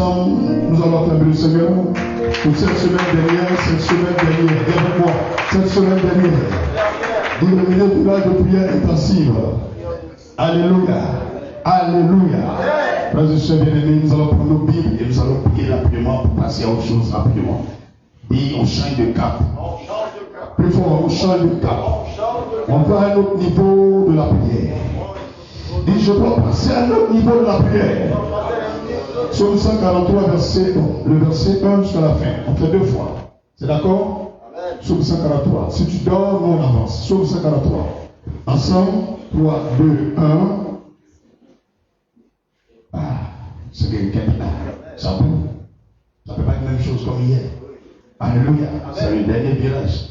ensemble, nous allons acclamer le Seigneur pour cette semaine dernière, moi, cette semaine dernière. Dit le milieu du village de prière intensive. Alléluia. Alléluia. Frères et sœurs bien-aimés, nous allons prendre nos Bibles et nous allons prier rapidement pour passer à autre chose rapidement. Dit on change de cap. Plus fort, on change de cap. On va à un autre niveau de la prière. Dit je dois passer à un autre niveau de la prière. Psaume 143, le verset 1 jusqu'à la fin. On fait 2 fois. C'est d'accord? Psaume 143. Si tu dors, nous on avance. Psaume 143. Ensemble, 3, 2, 1. Ah, c'est quelqu'un là. Ça bouge. Ça ne peut pas être la même chose comme hier. Alléluia. C'est le dernier virage.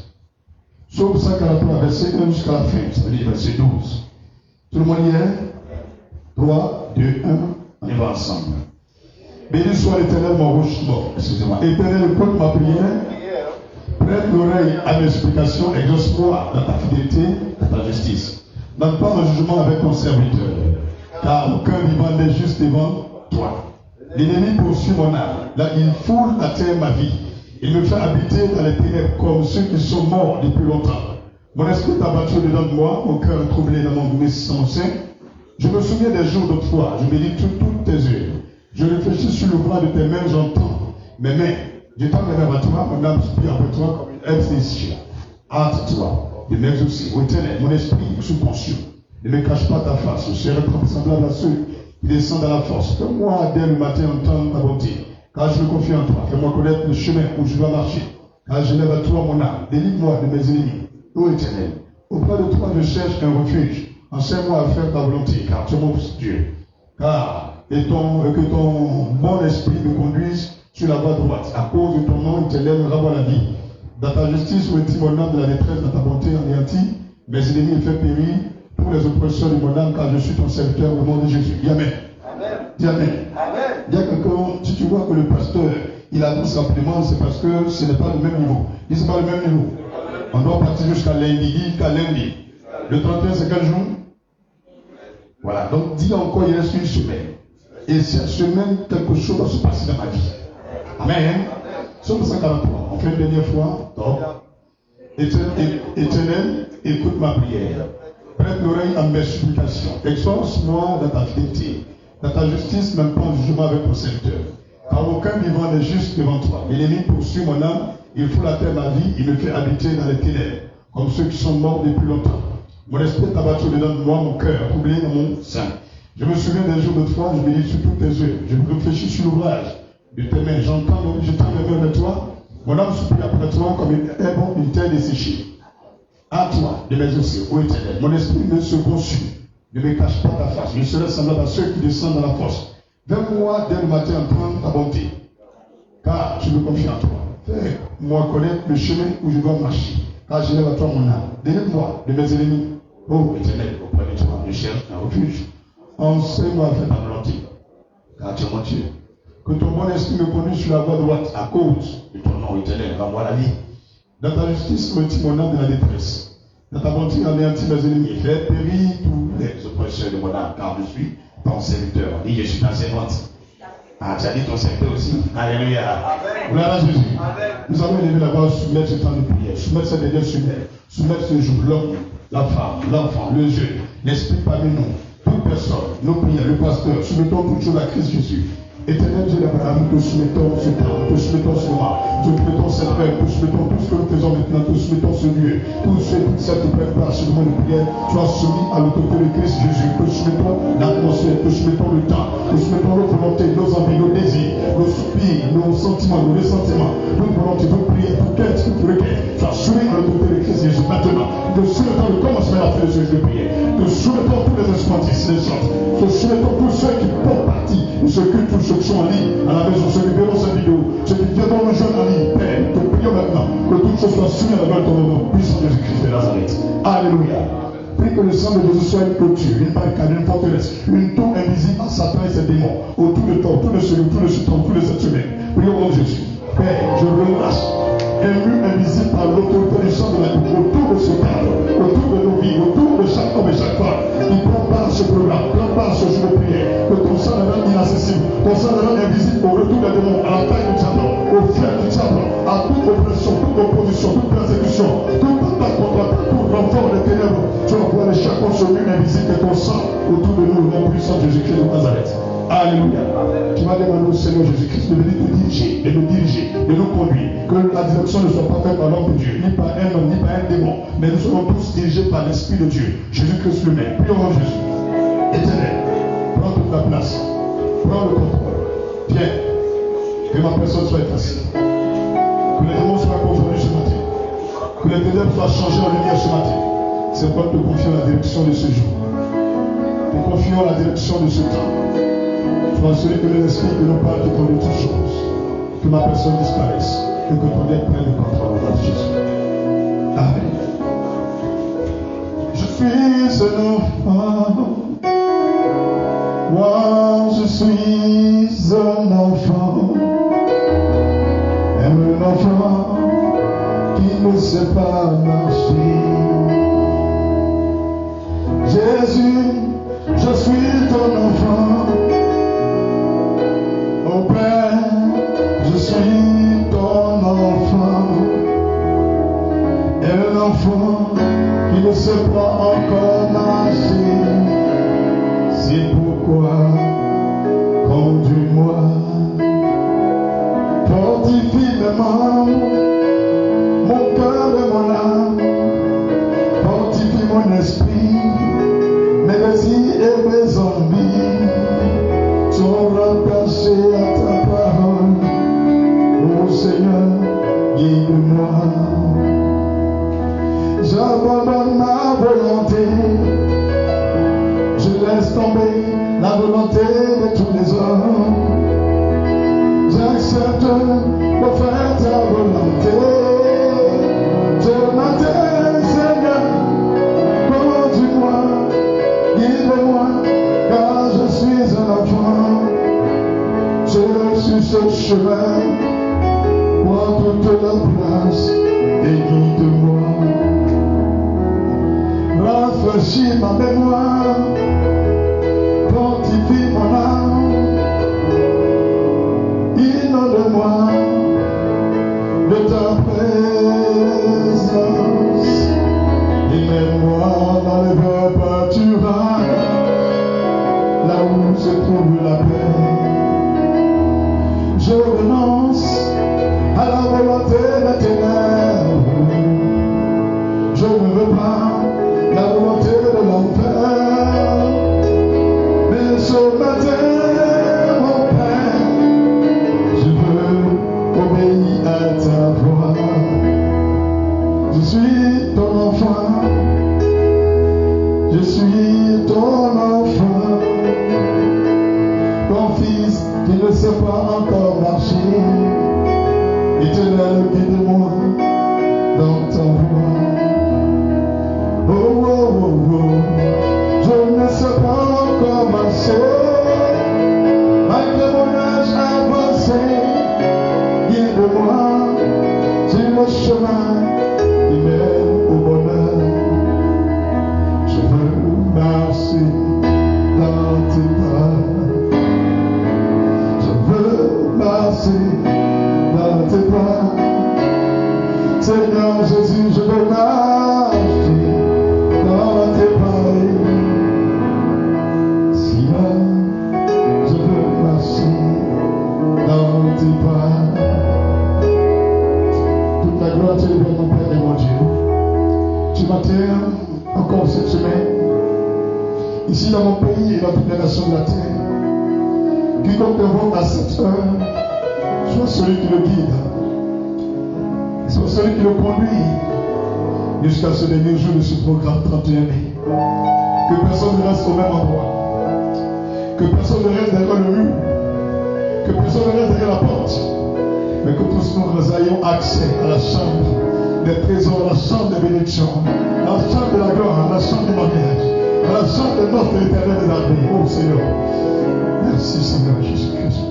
Psaume 143, verset 1 jusqu'à la fin. Ça veut dire verset 12. Tout le monde y est? 3, 2, 1. On y va ensemble. Béni soit l'Éternel, mon rocher. Bon, excusez-moi. Éternel, écoute ma prière. Prête l'oreille à mes explications. Exauce-moi dans ta fidélité, dans ta justice. Donne pas un jugement avec ton serviteur. Car aucun vivant n'est juste devant toi. L'ennemi poursuit mon âme. Là, il foule à terre ma vie. Il me fait habiter dans les ténèbres comme ceux qui sont morts depuis longtemps. Mon esprit est abattu dedans de moi, mon cœur est troublé dans mon sein. Je me souviens des jours d'autrefois. Je médite toutes tes œuvres. Je réfléchis sur l'ouvrage de tes mains, j'entends mes mains. Je tends mes mains vers toi, mon âme soupire après toi comme une œuf séchée. Hâte-toi de m'exaucer. Ô Éternel, mon esprit est subconscient. Ne me cache pas ta face. Je serai semblable à ceux qui descendent à la force. Fais-moi dès le matin entendre ta bonté. Car je me confie en toi. Fais-moi connaître le chemin où je dois marcher. Car je lève à toi mon âme. Délivre-moi de mes ennemis. Ô Éternel, auprès de toi je cherche un refuge. Enseigne-moi à faire ta volonté, car tu es mon Dieu. Que ton bon esprit me conduise sur la voie droite. À cause de ton nom, il te lèvera voir la vie. Dans ta justice, où est-il mon âme de la détresse, dans ta bonté anéantie, mes ennemis me fait périr, tous les oppresseurs de mon âme, car je suis ton serviteur au nom de Jésus. Dis Amen. Dis Amen. Dis à quelqu'un, si tu vois que le pasteur, il avance rapidement, c'est parce que ce n'est pas le même niveau. Dis, c'est pas le même niveau. On doit partir jusqu'à lundi. Le 31, c'est quel jour? Voilà, donc dis encore, il reste une semaine. Et cette semaine, quelque chose va se passer dans ma vie. Amen. Psaume 143, on fait une dernière fois. Donc, Éternel, écoute ma prière. Prête l'oreille à mes supplications. Exauce-moi dans ta fidélité. Dans ta justice, même pas en jugement avec ton serviteur. Car aucun vivant n'est juste devant toi. L'ennemi poursuit mon âme, il fout la terre ma vie, il me fait habiter dans les ténèbres, comme ceux qui sont morts depuis longtemps. Mon esprit est abattu dedans de moi, mon cœur troublé dans mon sein. Je me souviens des jours d'autrefois, je médite sur toutes tes œuvres. Je réfléchis sur l'ouvrage de tes mains. J'entends mes mains de toi. Mon âme soupire après toi comme une terre desséchée. À toi de m'exaucer, ô Éternel. Mon esprit me se consume. Ne me cache pas ta face. Je serai semblable à ceux qui descendent dans la fosse. Viens-moi dès le matin entendre ta bonté. Car je me confie en toi. Fais-moi connaître le chemin où je dois marcher. Car je lève à toi mon âme. Délivre-moi de mes ennemis. Ô Éternel, auprès de toi, je cherche un refuge. Enseigne-moi à faire ta volonté. Car tu es mon Dieu. Que ton bon esprit me conduise sur la voie droite à cause de ton nom éternel. Rends-moi la vie. Dans ta justice, retire mon âme de la détresse. Dans ta bonté, anéantis mes ennemis. Fais périr tous les oppresseurs de mon âme, car je suis ton serviteur. Dis, je suis ta servante. Ah, tu as dit ton serviteur aussi. Alléluia. Gloire à Jésus. Nous allons élever la voix, soumettre ce temps de prière, soumettre cette dernière semaine, soumettre ce jour, l'homme, la femme, l'enfant, le jeune, l'esprit parmi nous, toute personne, nos prières, le pasteur, soumettons toutes choses à Christ Jésus. Éternel Dieu d'Abraham, te soumettons ce temps, te soumettons ce mois, te soumettons cette heure, te soumettons tout ce que nous faisons maintenant, te soumettons ce lieu, tout ce toute cette préparation de prière, soit soumis à l'autorité de Christ Jésus, te soumettons l'atmosphère, te soumettons le temps, te soumettons nos volontés, nos envies, nos désirs, nos soupirs, nos sentiments, nos ressentiments, toute volonté, toute prière, toute quête, toute requête, soit soumis à l'autorité de Christ Jésus maintenant. Te soumettons le commencement à la fin de ce jeu de prière, te soumettons tous les instruments d'ici, te soumettons tous ceux qui font partie de ce culte, tous ceux qui sont en ligne, à la maison, ceux qui verront cette vidéo, ceux qui viendront nous joindre en ligne. Père, te prions maintenant que toutes choses soient soumises à la gloire de ton nom, puissant Jésus-Christ de Nazareth. Alléluia. Prie que le sang de Jésus soit une clôture, une barricade, une forteresse, une tour invisible à Satan et ses démons, autour de toi, autour de ce lieu, autour de ce temps, autour de cette semaine. Prions au nom de Jésus. Père, je relâche un mur invisible par l'autorité du sang de la Bible, autour de ce cadre, autour de nos vies, autour de chaque homme et chaque femme qui prend part à ce programme, prend part à ce jour de prière, que ton sang le rende inaccessible, ton sang le rende invisible au retour de opposition, toute persécution, toute attaque contre tout renfort des ténèbres, tu envoies les chacun sur lui invisible et ton sang autour de nous, nom puissant de Jésus-Christ de Nazareth. Alléluia. Tu vas demander au Seigneur Jésus-Christ de venir te diriger, de nous diriger, de nous conduire. Que la direction ne soit pas faite par l'homme de Dieu, ni par un homme, ni par un démon, mais nous serons tous dirigés par l'Esprit de Dieu. Jésus-Christ lui-même. Prions en Jésus. Éternel, prends toute la place. Prends le contrôle. Viens. Que ma personne soit effacée. Que les démons soient confondus ce matin. Que les ténèbres soient changées en lumière ce matin. C'est pourquoi nous te confions la direction de ce jour. Nous confions la direction de ce temps. Sois celui que l'Esprit de nous parle de toutes choses. Que ma personne disparaisse. Et que ton être prenne le contrôle de Jésus. Amen. Je suis un enfant. Moi, je suis un enfant. Un enfant qui ne sait pas marcher. Jésus, je suis ton enfant. Au Père, je suis ton enfant. Un enfant qui ne sait pas encore marcher. C'est pourquoi, conduis-moi. Fortifie mes mains, mon cœur et mon âme. Fortifie mon esprit, mes désirs et mes envies sont rattachés à ta parole. Ô Seigneur, guide-moi. J'abandonne ma volonté. Je laisse tomber la volonté de tous les hommes. J'accepte de faire ta volonté. Je m'attends, Seigneur, conduis-moi, guide-moi, car je suis un enfant. Je suis ce chemin, prends toute la place et guide-moi. Rafraîchis ma mémoire, fortifie mon âme. Inonde-moi de ta présence et mène-moi dans les voies pâturages, là où se trouve la paix. Je renonce à la volonté des ténèbres. Je ne veux pas la volonté de l'enfer, mais ce matin, mon Père, je veux obéir à ta voix. Je suis ton enfant. Je suis ton enfant. Ton fils qui ne sait pas encore marcher. Éternel, guide-moi dans ta voie. Oh, oh, oh, oh. Je ne sais pas encore marcher. Malgré mon âge avancé, guide-moi sur le chemin qui mène au bonheur. Je veux marcher dans tes pas. Je veux marcher dans tes pas. Seigneur Jésus, je veux marcher dans tes pas. Seigneur, je veux marcher dans tes pas. Toute la gloire te libère, mon Père et mon Dieu. Tu m'attends encore cette semaine, ici dans mon pays et dans toutes les nations de la terre. Quiconque te voit à cette heure, sois celui qui le guide, sois celui qui le conduit jusqu'à ce dernier jour de ce programme 31 mai. Que personne ne reste au même endroit, que personne ne reste derrière le mur, que personne ne reste derrière la porte, mais que tous nous ayons accès à la chambre des trésors, à la chambre des bénédictions, à la chambre de la gloire, à la chambre du mariage, à la chambre de notre éternel des armées. Oh Seigneur, merci Seigneur Jésus-Christ.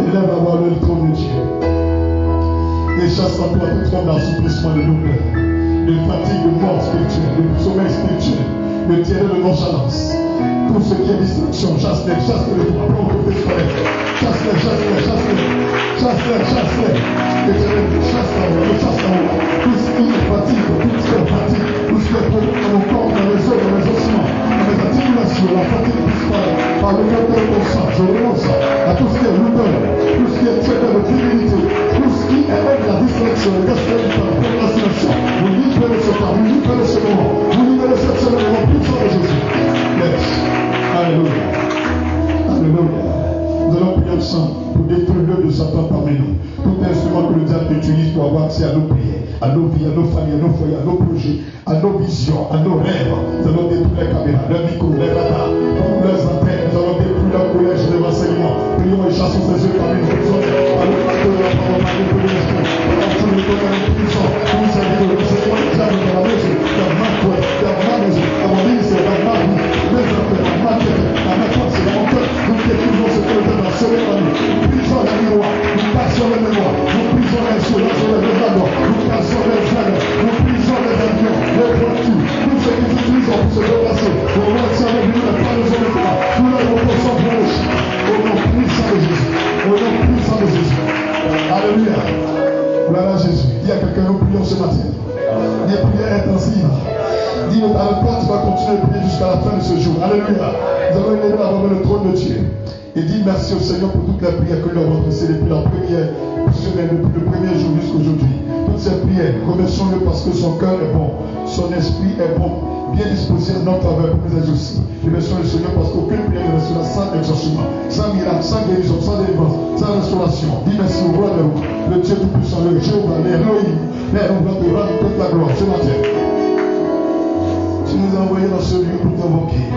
Élève à voir le trône de Dieu. Et chasse en toi toute forme d'assouplissement de douleur, de fatigue, de mort spirituelle, de sommeil spirituel, de tirer de nonchalance. Tout ce qui est distraction, chasse-les de toi, prends tes frères. Chasse-les, chasse-les, chasse-les. Chasse-les. Éternel, chasse-les. Tout ce qui est fatigue, tout ce qui est problème dans mon corps, dans les os, dans les ossements, dans les articulations, la fatigue disparaît. Par le cœur de ton sang, je renonce à tout ce qui est lourdeur, tout ce qui est trait de divinité, tout ce qui est la distraction, le gaspillage du temps, la procrastination. Vous libérez ce temps, vous libérez ce moment, vous libérez cette semaine au nom puissant de Jésus. Yes. Alléluia. Alléluia. Nous allons prier ensemble pour détruire l'œuvre de Satan parmi nous. Tout instrument que le diable utilise pour avoir accès à nos prières, à nos vies, à nos familles, à nos foyers, à nos projets, à nos visions, à nos rêves. Nous allons détruire les caméras, les micros, les radars, toutes les antennes. Nous allons détruire leur collège de renseignement. Prions et chassons ces yeux parmi nous. Par le pacte de la parole, par le feu de l'esprit, par tout le tonnerre puissant, tout ce qui est le Seigneur du diable dans la maison, dans ma foi, dans ma maison, dans mon ministère, dans ma vie, mes affaires, dans ma tête, dans ma pensée, dans mon cœur. Nous détruisons ce que le diable a semé dans nous. Nous brisons les miroirs, nous cassons les mémoires, nous brisons les cieux, les dragons, nous cassons les fleurs, nous brisons les avions, les voitures, tout ce qu'ils utilisent pour se déplacer. Au nom de Dieu, nous ne pas nous en nous les reposons pour le chien. Au nom puissant de Jésus. Au nom puissant de Jésus. Alléluia. Gloire à Jésus. Dis à quelqu'un, nous prions ce matin. Des prières intensives. Dis à la porte, tu vas continuer de prier jusqu'à la fin de ce jour. Alléluia. Nous allons élever avant le trône de Dieu. Et dis merci au Seigneur pour toute la prière que nous avons adressée depuis la première semaine, depuis le premier jour jusqu'aujourd'hui. Toutes ces prières, remercions-le parce que son cœur est bon, son esprit est bon, bien disposé à notre faveur pour nous exaucer. Remercions le Seigneur parce qu'aucune prière ne restera sans exaucement, sans miracle, sans guérison, sans délivrance, sans restauration. Dis merci au roi de route, le Dieu tout-puissant, le Jéhovah, l'Elohim. Père, nous voulons te rendre toute la gloire ce matin. Tu nous as envoyés dans ce lieu pour t'invoquer.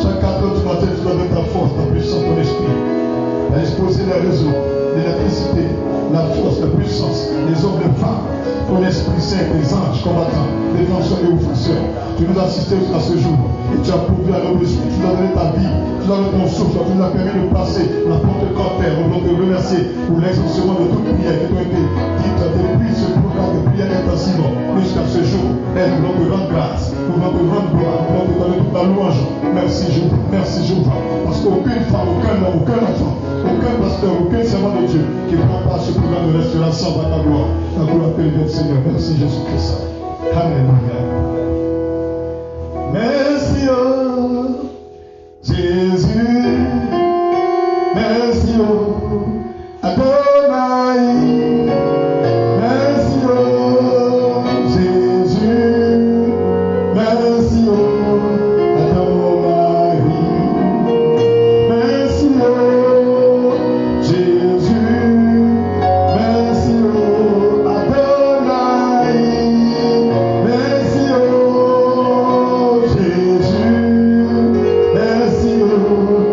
Chaque 4 heures du matin, tu dois mettre ta force, ta puissance, ton esprit. Tu as disposé les réseaux, l'électricité, la force, la puissance, les hommes, les femmes, ton esprit saint, les anges combattants, les défenseurs et offenseurs. Tu nous as assistés jusqu'à ce jour et tu as pourvu à nos besoins. Tu nous as donné ta vie, tu nous as donné ton souffle, tu nous as permis de passer la porte de Canter. Nous voulons te remercier pour l'exaucement de toute prière qui t'a été dite depuis ce programme de prière intensive jusqu'à ce jour. Et nous voulons te rendre grâce, nous voulons te rendre gloire, nous voulons te donner toute la louange. Merci Jéhovah. Parce qu'aucune femme, aucun homme, aucun enfant, aucun pasteur, aucun servant de Dieu qui prend part à ce programme de restauration va ta gloire. La gloire te le Seigneur. Merci Jésus-Christ. Alléluia. Merci oh Jésus. Merci oh Adonai. Merci oh Jésus. Merci oh Adonai. Merci oh Jésus. Merci oh Adonai. Merci oh Jésus. Merci oh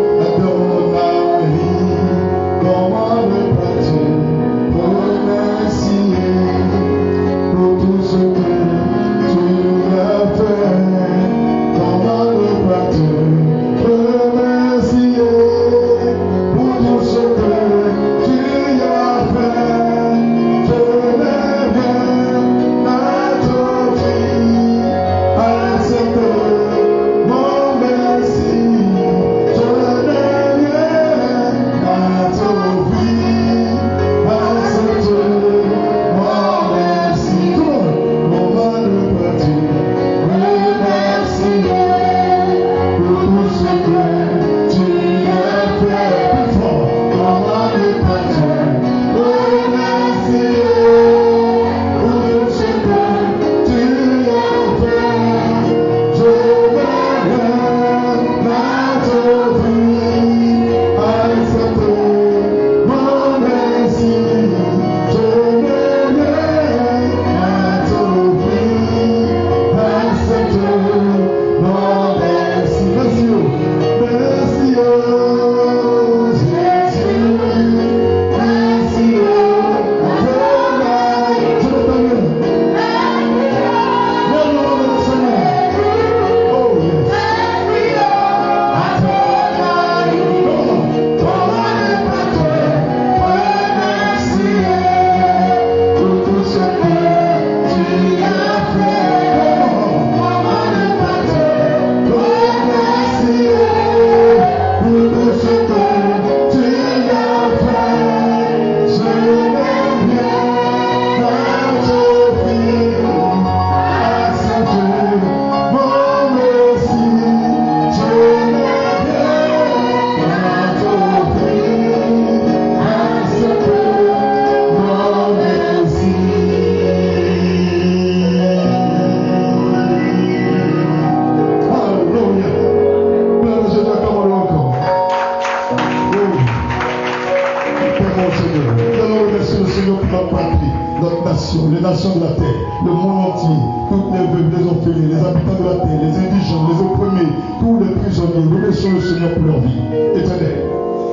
le Seigneur pour notre patrie, notre nation, les nations de la terre, le monde entier, toutes les veuves, les orphelins, les habitants de la terre, les indigents, les opprimés, tous les prisonniers. Nous laissons le Seigneur pour leur vie. Éternel,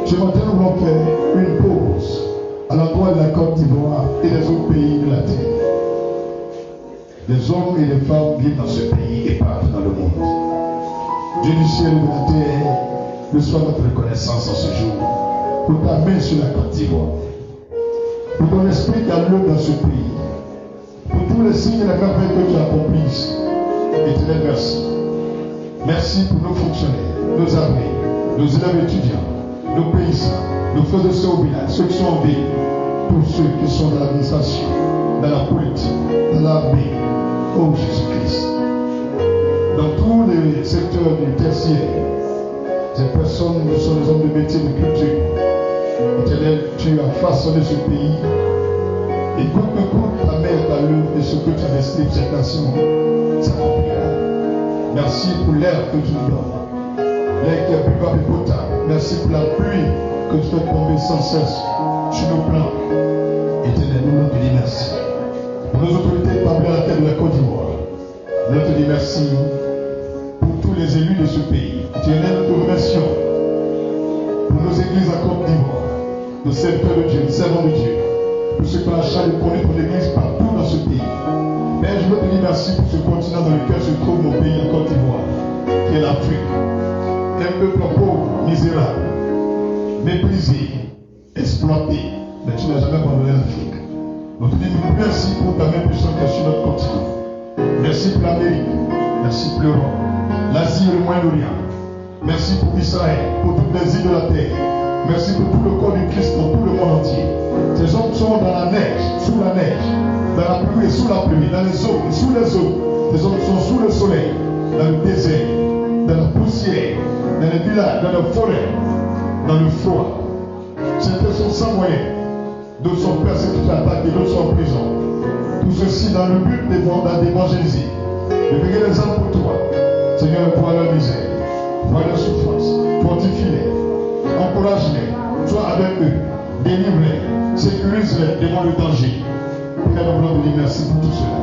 ce matin nous voulons faire une pause à l'endroit de la Côte d'Ivoire et des autres pays de la terre. Les hommes et les femmes vivent dans ce pays et partout dans le monde. Dieu du ciel et de la terre, reçois notre reconnaissance en ce jour pour ta main sur la Côte d'Ivoire, pour ton esprit qui a lieu dans ce pays, pour tous les signes et les merveilles que tu accomplis. Éternel, merci. Merci pour nos fonctionnaires, nos armées, nos élèves étudiants, nos paysans, nos frères et sœurs au village, ceux qui sont en ville, tous ceux qui sont dans l'administration, dans la politique, dans l'armée. Oh Jésus-Christ. Dans tous les secteurs du tertiaire, ces personnes qui sont des hommes de métier, de culture. Éternel, tu as façonné ce pays. Et coûte que coûte, ta main est à l'œuvre et ce que tu as destiné pour cette nation s'accomplira. Merci pour l'air que tu nous donnes. L'air qui est buvable et potable. Merci pour la pluie que tu fais tomber sans cesse sur nos plans. Éternel, nous te disons merci. Pour nos autorités établies à la tête de la Côte d'Ivoire, nous te disons merci pour tous les élus de ce pays. Éternel, nous te remercions pour nos églises à Côte d'Ivoire, nos serviteurs de Dieu, nos servants de Dieu, pour ceux qui ont la charge de conduire ton église partout dans ce pays. Père, je veux te dire merci pour ce continent dans lequel se trouve mon pays, la Côte d'Ivoire, qui est l'Afrique. Un peuple pauvre, misérable, méprisé, exploité, mais tu n'as jamais abandonné l'Afrique. Nous te disons merci pour ta main puissante sur notre continent. Merci pour l'Amérique, merci pour l'Europe, l'Asie et le Moyen-Orient. Merci pour Israël, pour toutes les îles de la terre. Merci pour tout le corps du Christ dans tout le monde entier. Ces hommes sont dans la neige, sous la neige, dans la pluie et sous la pluie, dans les eaux et sous les eaux. Ces hommes sont sous le soleil, dans le désert, dans la poussière, dans les villages, dans les forêts, dans le froid. Certains sont sans moyens, d'autres sont persécutés, attaqués, d'autres sont en prison. Tout ceci dans le but d'évangéliser, de veiller les âmes pour toi. Seigneur, vois leur misère, vois leur souffrance, fortifie-les, encourage-les, sois avec eux, délivre-les, sécurise-les, devant le danger. Père, nous voulons te dire merci pour tout cela.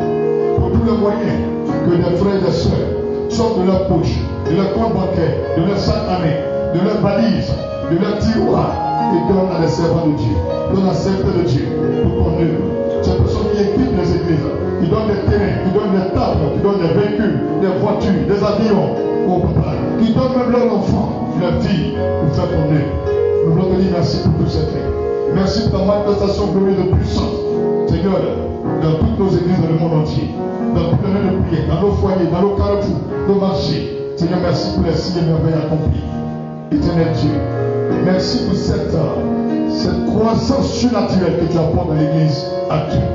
Pour tous les moyens que des frères et des sœurs sortent de leur poche, de leur compte bancaire, de leur sac à main, de leur valise, de leur tiroir, et donnent à les servants de Dieu, donnent à serviteurs de Dieu, pour qu'on œuvre. Ces personnes qui équipent les églises, qui donnent des terrains, qui donnent des tables, qui donnent des véhicules, des voitures, des avions, au papa, qui donnent même leurs enfants, leurs filles, pour faire ton œuvre. Nous voulons te dire merci pour tous ces faits. Merci pour ta manifestation glorieuse de puissance. Seigneur, dans toutes nos églises dans le monde entier, dans tous les lieux de prière, dans nos foyers, dans nos carrefours, nos marchés. Seigneur, merci pour les signes et merveilles accomplis. Éternel Dieu, merci pour cette croissance surnaturelle que tu apportes dans l'église actuelle.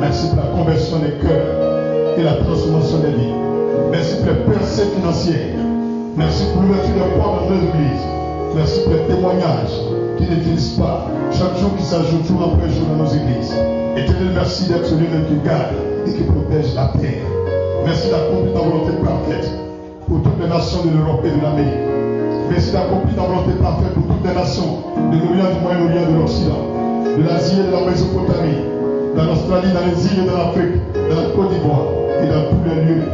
Merci pour la conversion des cœurs et la transformation des vies. Merci pour les percées financières. Merci pour l'ouverture des portes dans nos églises. Merci pour les témoignages qui ne finissent pas, chaque jour qui s'ajoute jour après jour dans nos églises. Éternel, merci d'être celui qui garde et qui protège la terre. Merci d'accomplir ta volonté parfaite pour toutes les nations de l'Europe et de l'Amérique. Merci d'accomplir ta volonté parfaite pour toutes les nations de l'Orient, du Moyen-Orient, de l'Occident, de l'Asie et de la Mésopotamie, dans l'Australie, dans les îles et dans l'Afrique, dans la Côte d'Ivoire et dans tous les lieux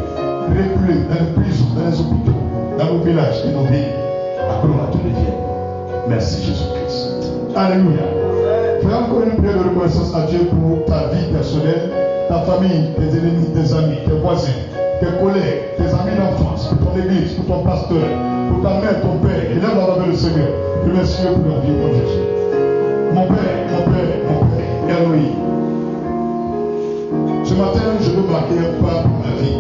reculés, dans les prisons, dans les hôpitaux, dans nos villages et nos villes. La gloire te revienne. Merci Jésus-Christ. Alléluia. Fais encore une prière de reconnaissance à Dieu pour ta vie personnelle, ta famille, tes ennemis, tes amis, tes voisins, tes collègues, tes amis d'enfance, pour ton église, pour ton pasteur, pour ta mère, ton père. Et là, on va vers le Seigneur. Je merci pour leur vie, mon Jésus. Mon Père, Elohim. Ce matin, je veux marquer un pas pour ma vie.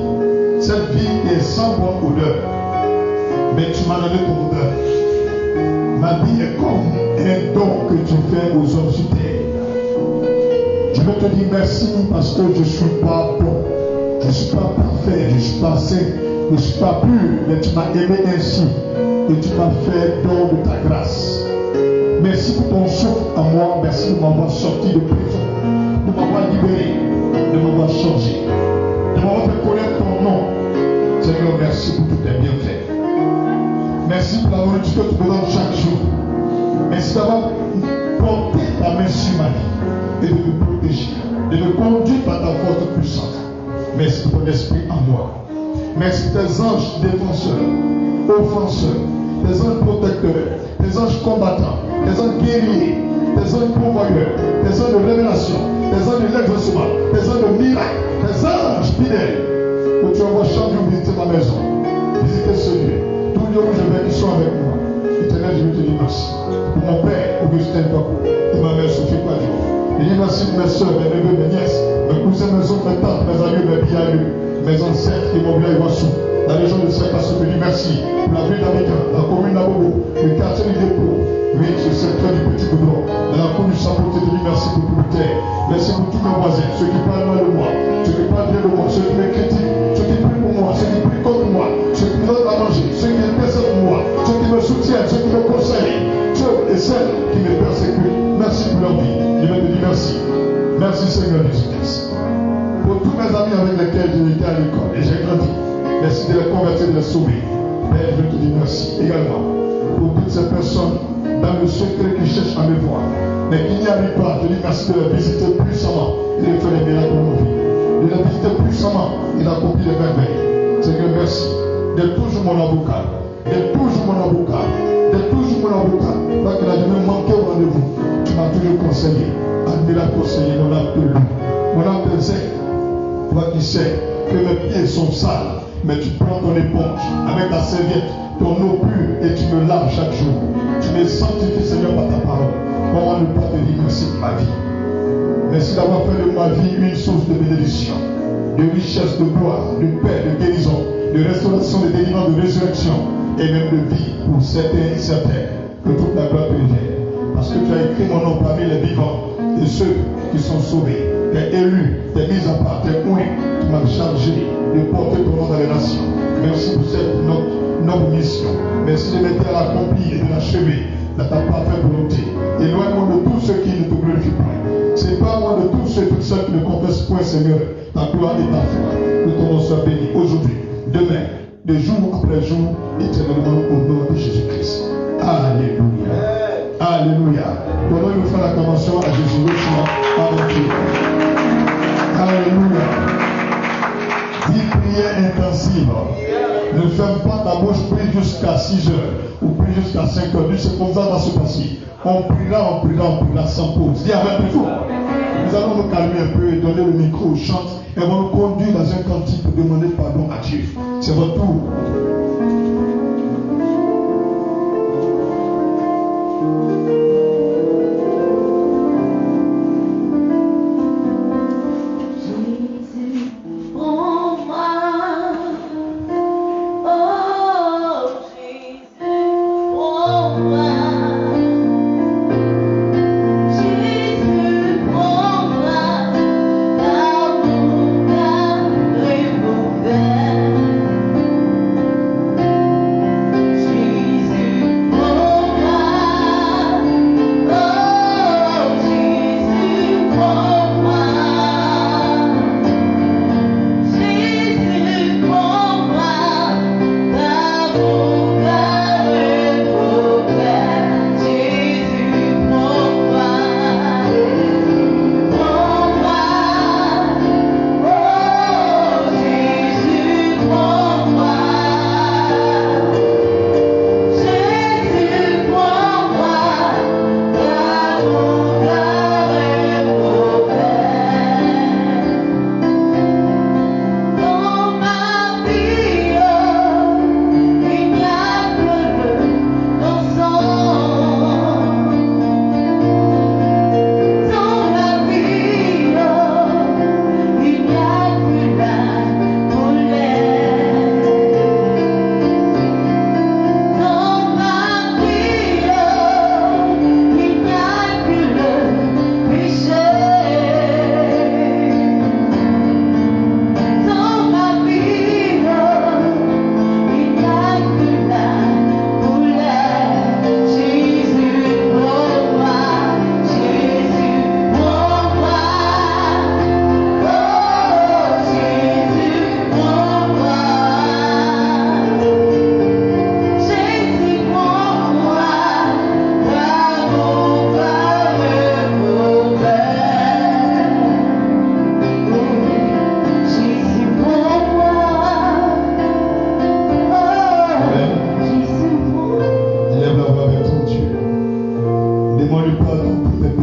Cette vie est sans bonne odeur. Mais tu m'as donné ton odeur. Ma vie est comme un don que tu fais aux hommes sur terre. Je veux te dire merci parce que je ne suis pas bon. Je ne suis pas parfait. Je ne suis pas saint. Je ne suis pas pur. Mais tu m'as aimé ainsi. Et tu m'as fait don de ta grâce. Merci pour ton souffle à moi. Merci de m'avoir sorti de prison. De m'avoir libéré. De m'avoir changé. De m'avoir fait connaître ton nom. Seigneur, merci pour tous tes bienfaits. Merci pour la nourriture que tu me donnes chaque jour. Merci d'avoir porté ta main sur ma vie. conduis par ta force puissante. Merci pour ton esprit en moi. Merci pour tes anges défenseurs, offenseurs, tes anges protecteurs, tes anges combattants, tes anges guerriers, tes anges pourvoyeurs, tes anges de révélation, tes anges de l'exaucement, tes anges de miracle, tes anges fidèles. Que tu envoies chaque jour visiter ma maison, visiter ce lieu. Tout lieu où je vais, qu'ils soient avec moi. Éternel, je veux te dire merci. Pour mon père, Augustin Paco, et ma mère Sophie Quadro. Je dis merci pour mes soeurs, mes neveux, mes nièces, mes cousins, mes oncles, mes tantes, mes amis, mes bienvenus, mes ancêtres et mon village Wassou. La région de Saint-Passo, je dis merci pour la ville d'Amica, la commune d'Abobo, le quartier du dépôt, oui, ce secteur du Petit Goudron, dans la commune du Saint-Pauté, je dis merci pour tout le terre. Merci pour tous mes voisins, ceux qui parlent mal de moi, ceux qui parlent bien de moi, ceux qui me critiquent, ceux qui prient pour moi, ceux qui prient contre moi, ceux qui me donnent à manger, ceux qui intercèdent pour moi, ceux qui me soutiennent, ceux qui me conseillent, ceux et celles qui me persécutent. Merci pour leur vie. Je vais te dire merci. Merci Seigneur Jésus-Christ. Pour tous mes amis avec lesquels j'ai été à l'école et j'ai grandi, merci de les convertir, de les sauver. Père, je vais te dire merci également pour toutes ces personnes dans le secret qui cherchent à me voir, mais qui n'y arrivent pas. Je dis merci de les visiter puissamment et de faire des miracles dans nos vies. De les visiter puissamment et d'accomplir des merveilles. Seigneur, merci d'être toujours mon avocat, d'être toujours mon avocat, d'être toujours mon avocat. Parce que là, je me manquais au rendez-vous. Tu m'as toujours conseillé, admirable conseiller, mon âme de loup, mon âme de zèle. Toi qui sais que mes pieds sont sales, mais tu prends ton éponge avec ta serviette, ton eau pure, et tu me laves chaque jour. Tu me sanctifies, Seigneur, par ta parole. Comment ne pas te dire merci pour ma vie? Merci d'avoir fait de ma vie une source de bénédiction, de richesse, de gloire, de paix, de guérison, de restauration, de délivrance, de résurrection, et même de vie pour certains et certaines. Que toute la gloire te revienne. Parce que tu as écrit mon nom parmi les vivants et ceux qui sont sauvés. T'es élu, t'es mis à part, t'es oint. Tu m'as chargé de porter ton nom dans les nations. Merci pour cette noble mission. Merci de m'aider à l'accomplir et de l'achever dans ta parfaite volonté. Éloigne-moi de tous ceux qui ne te glorifient point. Sépare-moi de tous ceux et toutes celles qui ne confessent point, Seigneur, ta gloire et ta foi. Que ton nom soit béni aujourd'hui, demain, de jour après jour, éternellement au nom de Jésus-Christ. Alléluia. Alléluia. Pendant que nous faisons l'acclamation à Jésus, alléluia. 10 prières intensives. Ne ferme pas ta bouche, prie jusqu'à 6 heures ou prie jusqu'à 5 heures. C'est comme ça va se passer. On priera sans pause. Dis avec plus fort. Nous allons nous calmer un peu et donner le micro aux chantes et on va nous conduire dans un cantique pour demander pardon à Dieu. C'est votre tour.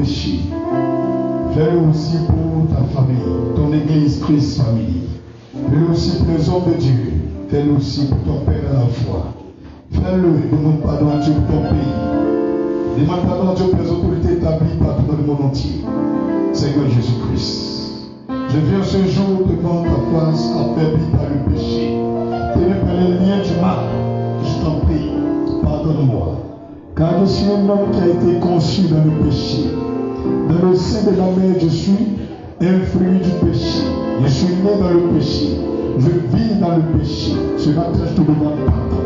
péchés. Fais-le aussi pour ta famille, ton église Christ Family. Fais-le aussi pour les hommes de Dieu. Fais-le aussi pour ton Père à la foi. Fais-le, demande pardon à Dieu pour ton pays. Demande pardon à Dieu pour les autorités établies partout dans le monde entier. Seigneur Jésus-Christ, je viens ce jour devant ta face affaibli par le péché, tenu par les liens du mal. Je t'en prie, pardonne-moi. Car je suis un homme qui a été conçu dans le péché. Dans le sein de la mère, je suis un fruit du péché. Je suis né dans le péché. Je vis dans le péché. Ce matin, je te demande pardon.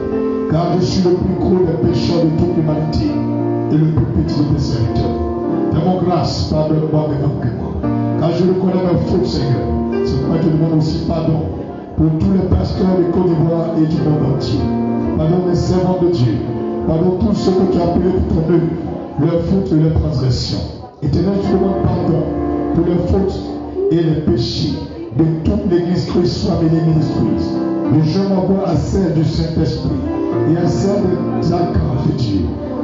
Car je suis le plus gros des pécheurs de toute l'humanité et le plus petit des serviteurs. Fais-moi grâce, pardonne-moi mes manquements. Car je reconnais mes fautes, Seigneur. C'est pourquoi je demande aussi pardon pour tous les pasteurs de Côte d'Ivoire et du monde entier. Pardonne les servants de Dieu. Pardonne tous ceux que tu as appelés pour ton œuvre, leurs fautes et leurs transgressions. Éternel, je demande pardon pour les fautes et les péchés de toute l'église Christ Family Ministries. Et je m'envoie à celle du Saint-Esprit et à celle des archanges de Dieu,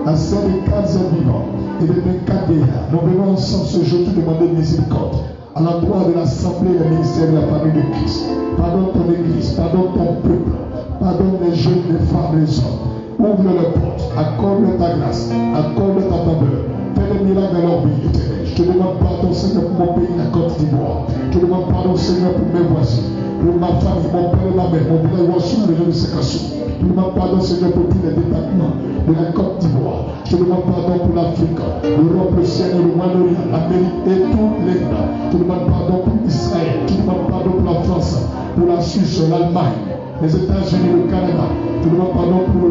à celle des quatre vivants et des 24 vieillards. Nous venons ensemble ce jour te demander miséricorde à l'endroit de l'Assemblée et le ministère de la famille de Christ. Pardonne ton église, pardonne ton peuple, pardonne les jeunes, les femmes, les hommes. Ouvre les portes, accorde ta grâce, accorde ta faveur. Fais des miracles dans leur vie éternelle. Je te demande pardon, Seigneur, pour mon pays, la Côte d'Ivoire. Je te demande pardon, Seigneur, pour mes voisins, pour ma famille, mon père et ma mère, mon village Wassou, les gens de Sekassou. Je te demande pardon, Seigneur, pour tous les départements de la Côte d'Ivoire. Je te demande pardon pour l'Afrique, l'Europe, le Seigneur, le Moyen-Orient, l'Amérique et toutes les nains. Je te demande pardon pour Israël. Je te demande pardon pour la France, pour la Suisse, l'Allemagne, les États-Unis, le Canada. Je te demande pardon pour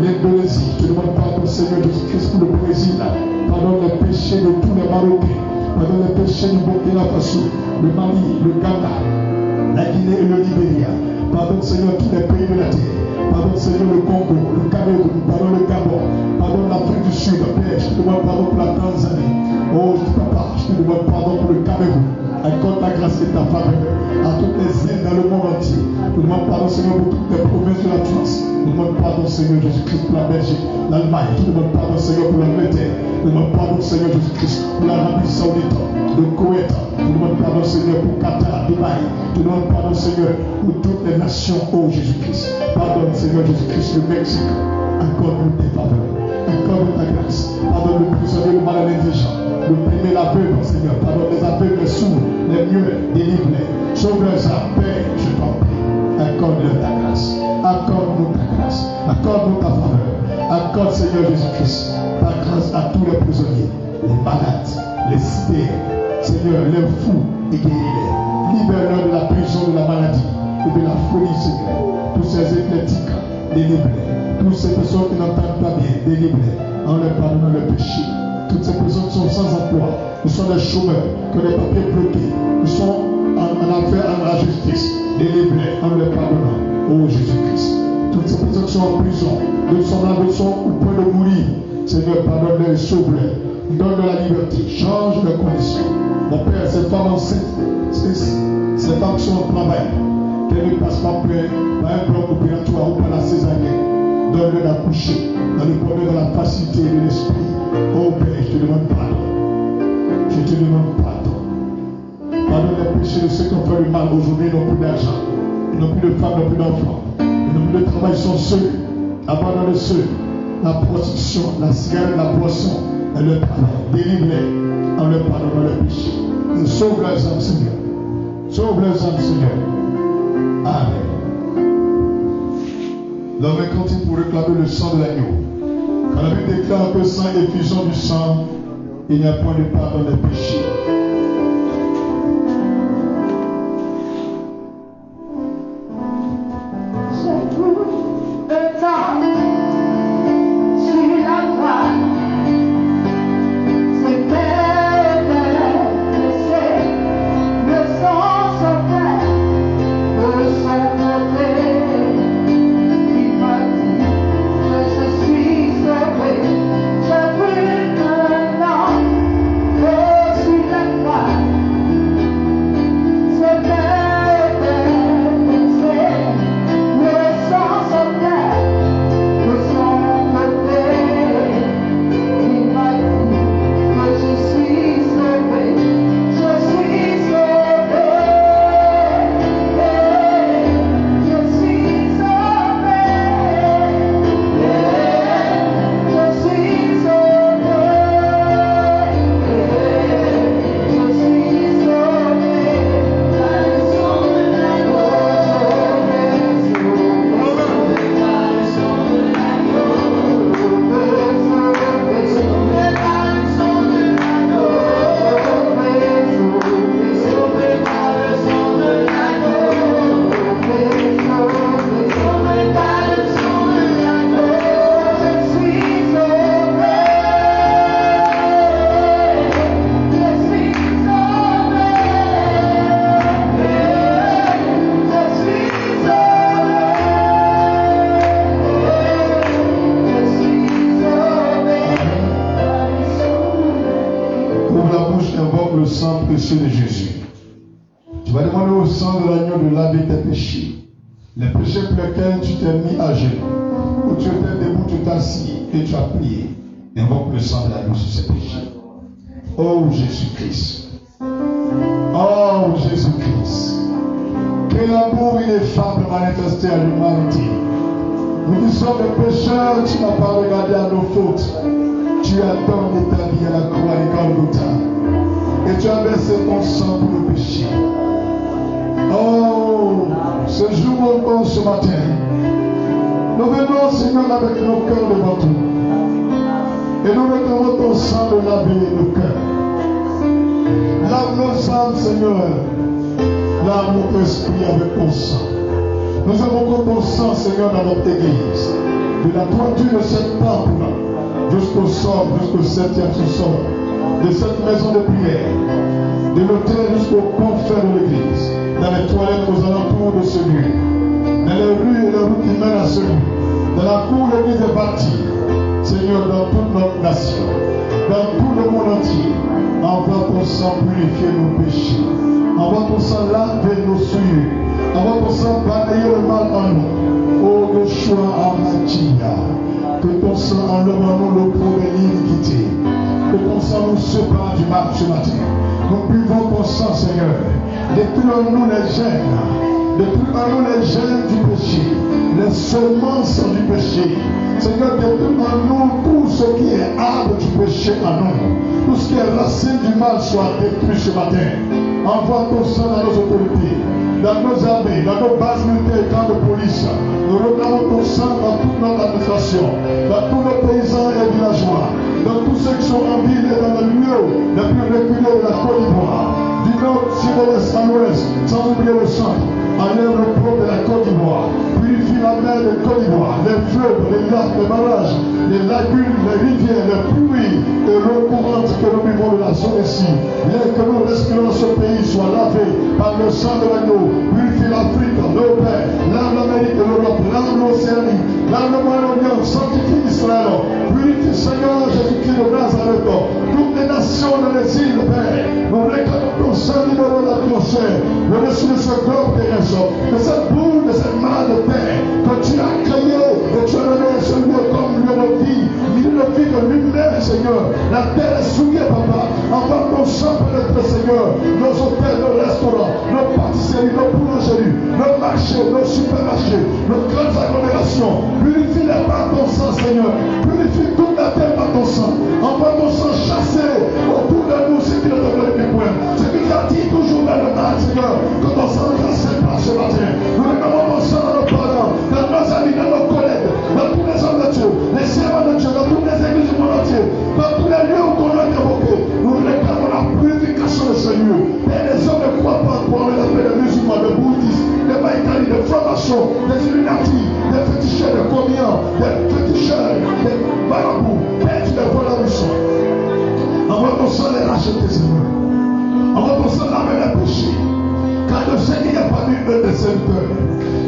l'Indonésie. Je te demande pardon, Seigneur Jésus-Christ, pour le Brésil. Pardonne les péchés de tous les Marocains. Pardonne les péchés du Burkina Faso, le Mali, le Ghana, la Guinée et le Libéria. Pardonne, Seigneur, tous les pays de la terre. Pardonne, Seigneur, le Congo, le Cameroun. Pardonne le Gabon. Pardonne l'Afrique du Sud. Père, je te demande pardon pour la Tanzanie. Oh, papa, je te demande pardon pour le Cameroun. Accorde ta grâce et ta faveur à toutes les îles dans le monde entier. Je te demande pardon, Seigneur, pour toutes les provinces de la France. Je te demande pardon, Seigneur Jésus-Christ, pour la Belgique, l'Allemagne. Je te demande pardon, Seigneur, pour l'Angleterre. Je te demande pardon, Seigneur Jésus-Christ, pour l'Arabie Saoudite, le Koweït. Je te demande pardon, Seigneur, pour Qatar, Dubaï. Je te demande pardon, Seigneur, pour toutes les nations, oh Jésus-Christ. Pardonne, Seigneur Jésus-Christ, le Mexique. Accorde-nous tes faveurs. Accorde ta grâce. Pardonne le prisonnier, le malade indigent. Le premier, l'aveugle, Seigneur. Pardonne les aveugles, les sourds, les muets, délivre-les. Sauve leurs âmes, Père, je t'en prie. Accorde-leur ta grâce. Accorde-nous ta grâce. Accorde-nous ta faveur. Accorde, Seigneur Jésus-Christ, ta grâce à tous les prisonniers, les malades, les stériles, Seigneur, les fous, et guéris-les. Libère-leur de la prison, de la maladie et de la folie, Seigneur. Tous ces épileptiques, délivre-les. Toutes ces personnes qui n'entendent pas bien, délivre-les. En leur pardonnant le péché. Toutes ces personnes qui sont sans emploi, qui sont des chômeurs, qui ont des papiers bloqués, qui sont en affaire à la justice, délivre-les en leur pardonnant. Oh Jésus-Christ. Toutes ces personnes qui sont en prison, de son âme sont au point de mourir. Seigneur, pardonne-les et sauve-les. Donne-leur la liberté. Change leurs conditions. Mon Père, ces femmes enceintes, ces femmes qui sont au travail, qu'elles ne passent pas par un bloc opératoire ou par la césarienne. Donne-leur d'accoucher dans le problème de la facilité de l'esprit. Oh Père, je te demande pardon. Je te demande pardon. Pardonne les péchés de ceux qui ont fait le mal aujourd'hui, ils n'ont plus d'argent, ils n'ont plus de femmes, ils n'ont plus d'enfants, ils n'ont plus de travail, ils sont seuls. Abandonne ceux, la prostitution, la cigarette, la boisson, et le travail. Délivre-les en leur pardonnant leurs péchés. Et sauve leurs âmes, Seigneur. Sauve leurs âmes, Seigneur. Amen. L'homme continue pour réclamer le sang de l'agneau. Quand la Bible déclare que sans effusion du sang, il n'y a point de pardon des péchés. Je suis bouche invoque le sang précieux de Jésus. Tu vas demander au sang de l'agneau de laver tes péchés. Les péchés pour lesquels tu t'es mis à genoux, où tu étais debout, tu t'es assis et tu as prié. Invoque le sang de l'agneau sur ces péchés. Oh Jésus-Christ. Oh Jésus-Christ. Quel amour ineffable manifesté à l'humanité. Nous qui sommes des pécheurs, tu n'as pas regardé à nos fautes. Tu as donné ta vie à la croix de Golgotha. Et tu as versé ton sang pour le péché. Oh, ce jour encore, ce matin, nous venons, Seigneur, avec nos cœurs devant toi. Et nous réclamons ton sang de laver nos cœurs. Lave nos âmes, Seigneur. Lave notre esprit avec ton sang. Nous avons ton sang, Seigneur, dans notre église. De la toiture de cette temple jusqu'au sol, jusqu'au 7e sous-sol, de cette maison de prière, de l'autel jusqu'au confère de l'église, dans les toilettes aux alentours de ce lieu, dans les rues et les routes qui mènent à ce lieu, dans la cour où l'église est bâtie, Seigneur, dans toute notre nation, dans tout le monde entier, envoie ton sang purifier nos péchés, envoie ton sang laver nos souillures, envoie ton sang balayer le mal en nous. Oh Yeshua Amatia, que ton sang enlève en nous le problème de l'iniquité, que ton sang nous sépare du mal ce matin. Nous buvons ton sang, Seigneur. Détruis en nous les gènes, détruis en nous les gènes du péché, les semences du péché. Seigneur, détruis en nous tout ce qui est arbre du péché en nous. Tout ce qui est racine du mal soit détruit ce matin. Envoie ton sang dans nos autorités, dans nos armées, dans nos bases militaires et camps de police. Nous réclamons ton sang dans toute notre administration, dans tous nos paysans et villageois, dans tous ceux qui sont en ville et dans les lieux les plus reculés de la Côte d'Ivoire, du nord, sud-ouest à l'ouest, sans oublier le centre. Enlève le peuple de la Côte d'Ivoire, purifie la mer de Côte d'Ivoire, les fleuves, les lacs, les barrages, les lagunes, les rivières, les pluies et l'eau courante que nous vivons de la zone ici. Bien que nous respirons ce pays soit lavé par le sang de l'agneau, purifie l'Afrique, l'Europe, l'Amérique et l'Europe, l'Océanie, le Moyen-Orient, sanctifie Israël, purifie Seigneur Jésus-Christ de Nazareth, toutes les nations de l'exil, Père, nous réclamons ton sang libéré de l'atmosphère, le reçu de ce globe terrestre, de cette boule, de cette main de terre que tu as créé et tu as donné à ce lieu comme lieu de vie, milieu de vie de lui-même, Seigneur. La terre est souillée, Papa. Envoie ton sang pénétrer, Seigneur, nos hôtels, nos restaurants, nos pâtisseries, nos boulangeries, nos marchés, nos supermarchés, nos grandes agglomérations. Purifie-les par ton sang, Seigneur. Purifie toute la terre par ton sang. Envoie ton sang chasser autour de nous ce qui ne te glorifie point. Ce qui t'attire toujours dans le mal, Seigneur. Que ton sang chasse par ce matin. Nous réclamons ton sang dans nos parents, dans nos amis, dans nos collègues, dans tous les hommes de Dieu, les servants de Dieu, dans toutes les églises du monde entier, dans tous les lieux où ton nom est évoqué. Nous réclamons la purification de ce lieu. Et les hommes ne croient pas pour les appels des musulmans, des bouddhistes, des maïkanis, des francs-maçons, des illuminatis, des féticheurs, des commiens, des féticheurs, des marabouts. Et tu les vois là où ils sont. Envoie ton sang les racheter, Seigneur. Envoie ton sang laver les péchés. Car le Seigneur n'est pas parmi eux des serviteurs.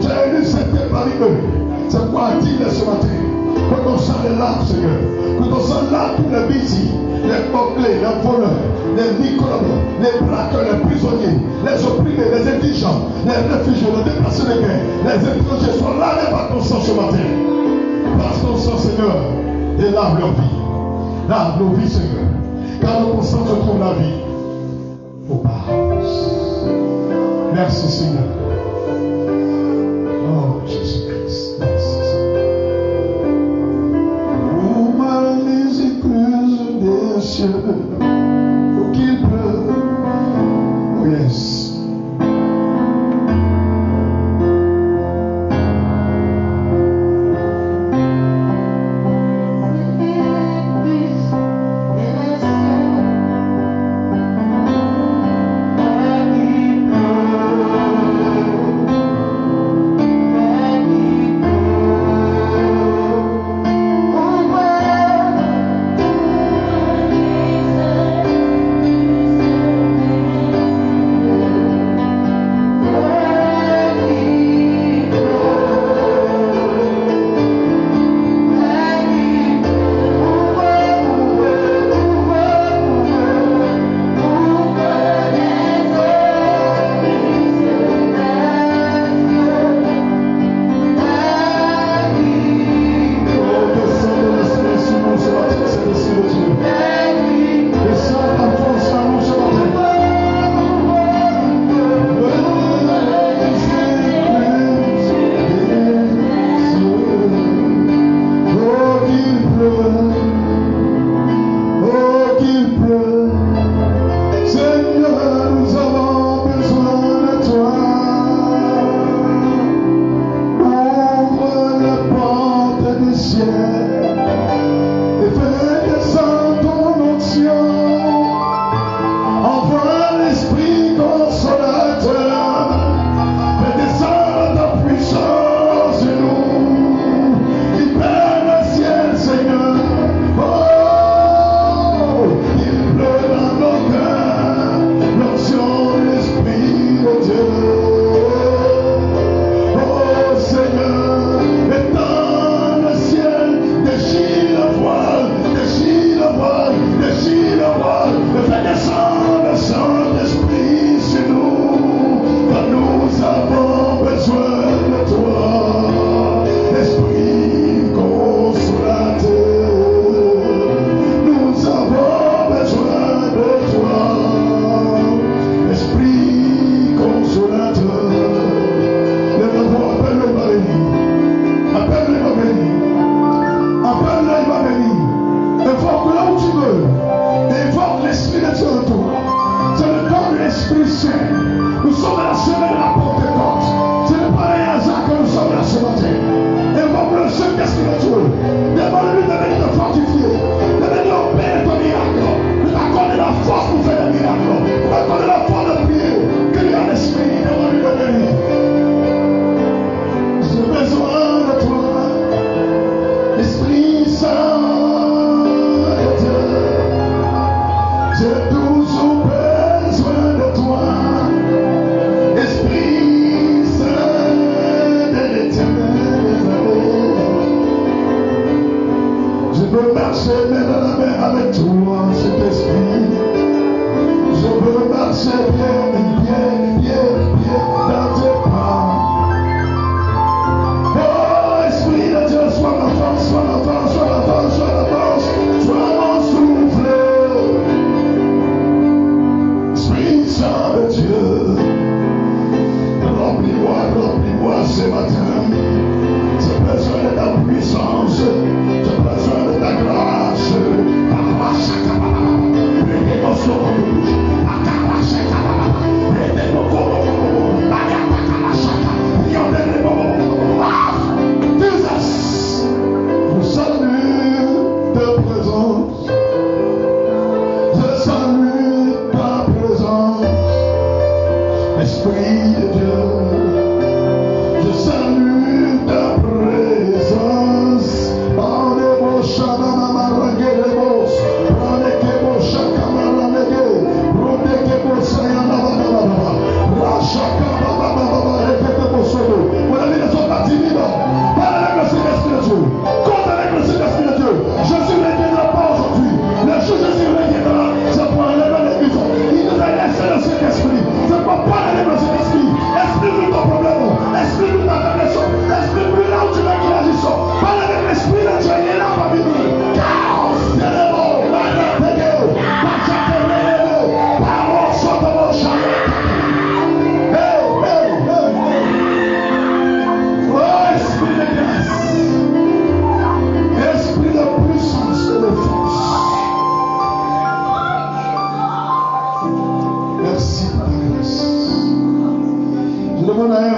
Tu as élu certains parmi eux. C'est quoi dire ce matin? Que ton sang les lave, Seigneur. Que ton sang lave tous les bêtis, les bouclés, les voleurs, les microbes, les braqueurs, les prisonniers, les opprimés, les indigents, les réfugiés, les déplacés de guerre, les étrangers soient lavés par ton sang ce matin. Passe ton sang, Seigneur, et lave leur vie. Lave nos vies, Seigneur. Car dans ton sang se trouve la vie. Au paradis. Merci, Seigneur. Oh, Jésus-Christ. Merci, Seigneur. Oh, ma miséricorde des cieux, pour qu'il pleuve. Oh, yes. Oh,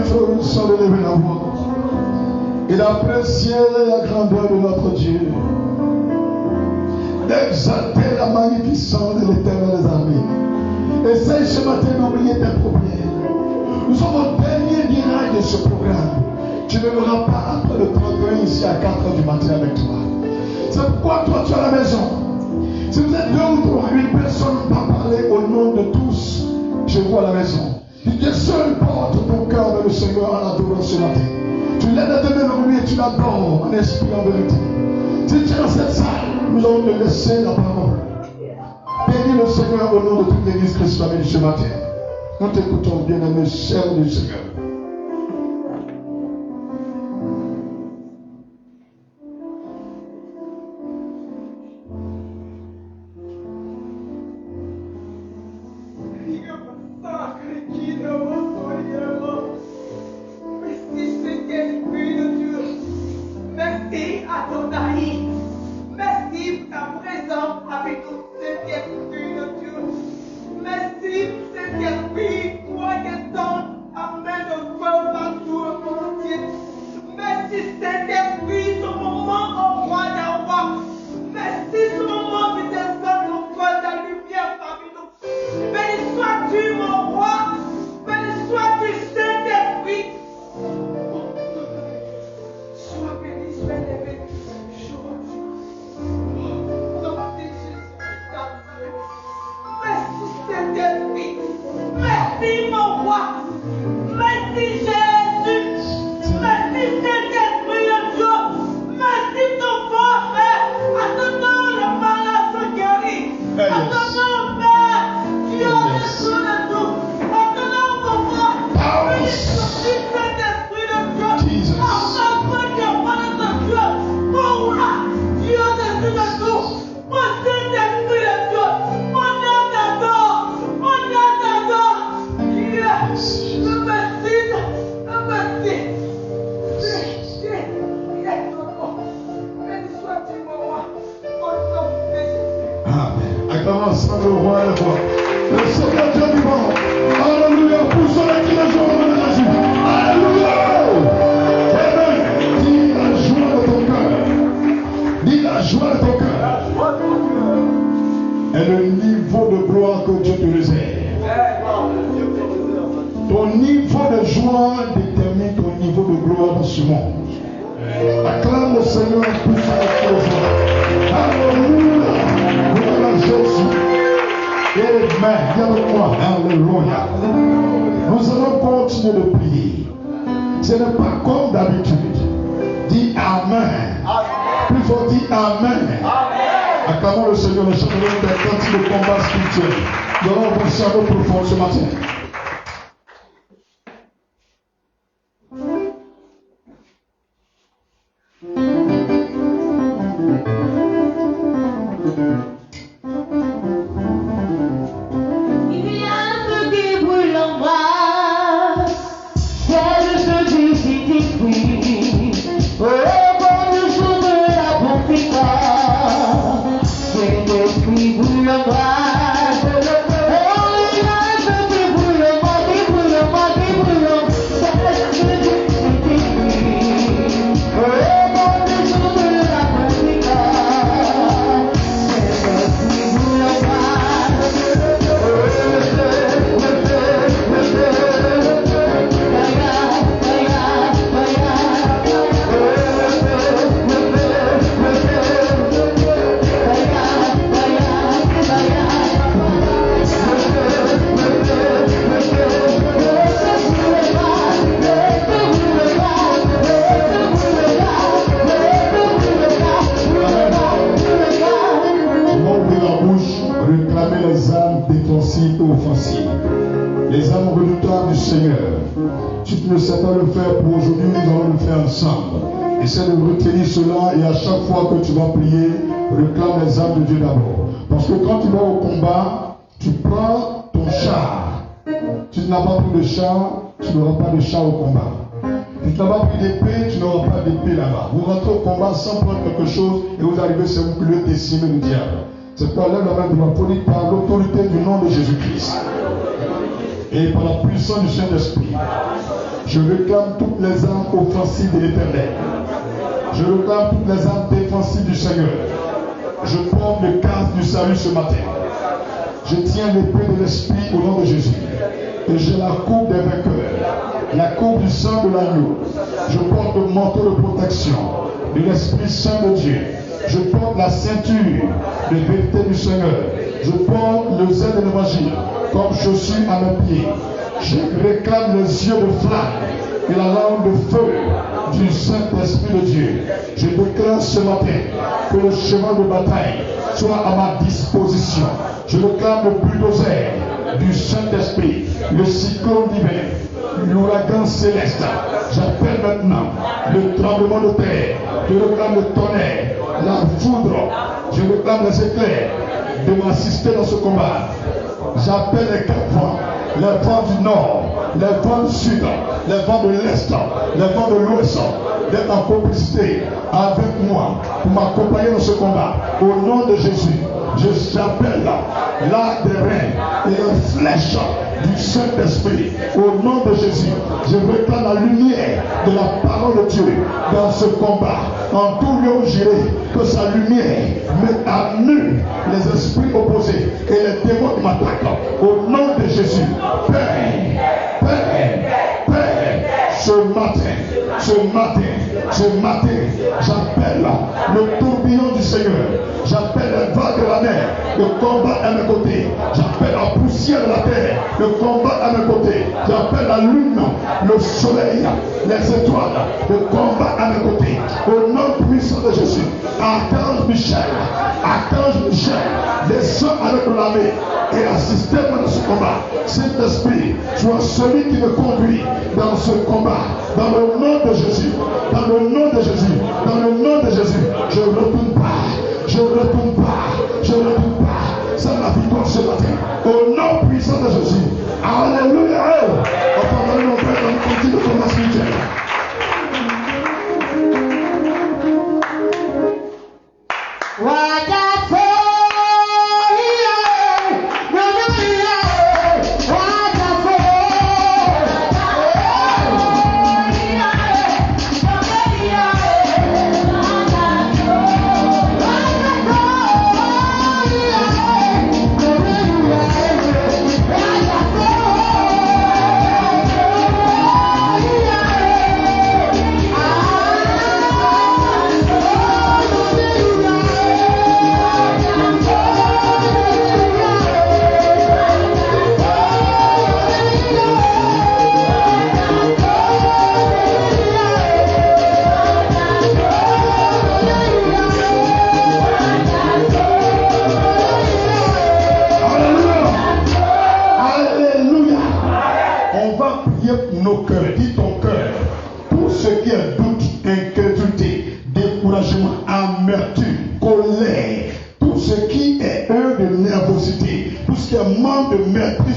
frères et sœurs, de lever la voix et d'apprécier la grandeur de notre Dieu, d'exalter la magnificence de l'Éternel des armées. Essaye ce matin d'oublier tes problèmes. Nous sommes au dernier virage de ce programme. Tu ne verras pas après le 31 ici à 4h du matin avec toi. C'est pourquoi toi tu es à la maison. Si vous êtes 2 ou 3, une personne va parler au nom de tous. Je vois à la maison. Dieu seul porte ton cœur vers le Seigneur en adorant ce matin. Tu l'aides à demeurer lui et tu l'adores en esprit et en vérité. Si tu es dans cette salle, nous allons te laisser la parole. Bénis le Seigneur au nom de toute l'église christienne ce matin. Nous t'écoutons, bien-aimé, cher du Seigneur. Essaie de retenir cela et à chaque fois que tu vas prier, réclame les âmes de Dieu d'abord. Parce que quand tu vas au combat, tu prends ton char. Si tu n'as pas pris de char, tu n'auras pas de char au combat. Si tu n'as pas pris d'épée, tu n'auras pas d'épée là-bas. Vous rentrez au combat sans prendre quelque chose et vous arrivez, c'est vous qui le décimez le diable. C'est pourquoi lève la main de la folie par l'autorité du nom de Jésus-Christ. Et par la puissance du Saint-Esprit, je réclame toutes les armes offensives de l'Éternel. Je réclame toutes les armes défensives du Seigneur. Je porte le casque du salut ce matin. Je tiens l'épée de l'Esprit au nom de Jésus. Et j'ai la coupe des vainqueurs, la coupe du sang de l'agneau. Je porte le manteau de protection de l'Esprit Saint de Dieu. Je porte la ceinture de vérité du Seigneur. Je porte le zèle de l'évangile comme chaussure à mes pieds. Je réclame les yeux de flamme et la langue de feu du Saint-Esprit de Dieu. Je déclare ce matin que le cheval de bataille soit à ma disposition. Je réclame le bulldozer du Saint-Esprit, le cyclone divin, l'ouragan céleste. J'appelle maintenant le tremblement de terre. Je réclame le tonnerre, la foudre. Je réclame les éclairs de m'assister dans ce combat. J'appelle les quatre vents, les vents du nord, les vents du sud, les vents de l'est, les vents de l'ouest, d'être en complicité avec moi pour m'accompagner dans ce combat. Au nom de Jésus, j'appelle l'arc des reins et les flèches du Saint-Esprit. Au nom de Jésus, je réclame la lumière de la parole de Dieu dans ce combat. En tout lieu où j'irai, que sa lumière mette à nu les esprits opposés et les démons qui m'attaquent. Au nom de Jésus, Père, ce matin, j'appelle le tourbillon du Seigneur. J'appelle les vagues de la mer, le combat à mes côtés. J'appelle la poussière de la terre, le combat à mes côtés. J'appelle la lune, le soleil, les étoiles, le combat à mes côtés. Au nom puissant de Jésus, Archange Michel, descends avec l'armée et assistez-moi dans ce combat. Saint-Esprit, sois celui qui me conduit dans ce combat. Dans le nom de Jésus, dans le nom de Jésus, dans le nom de Jésus, je ne retourne pas. C'est ma victoire ce matin. Au nom puissant de Jésus. Alléluia. Enfin, dans mon Père, on continue de combat spirituel.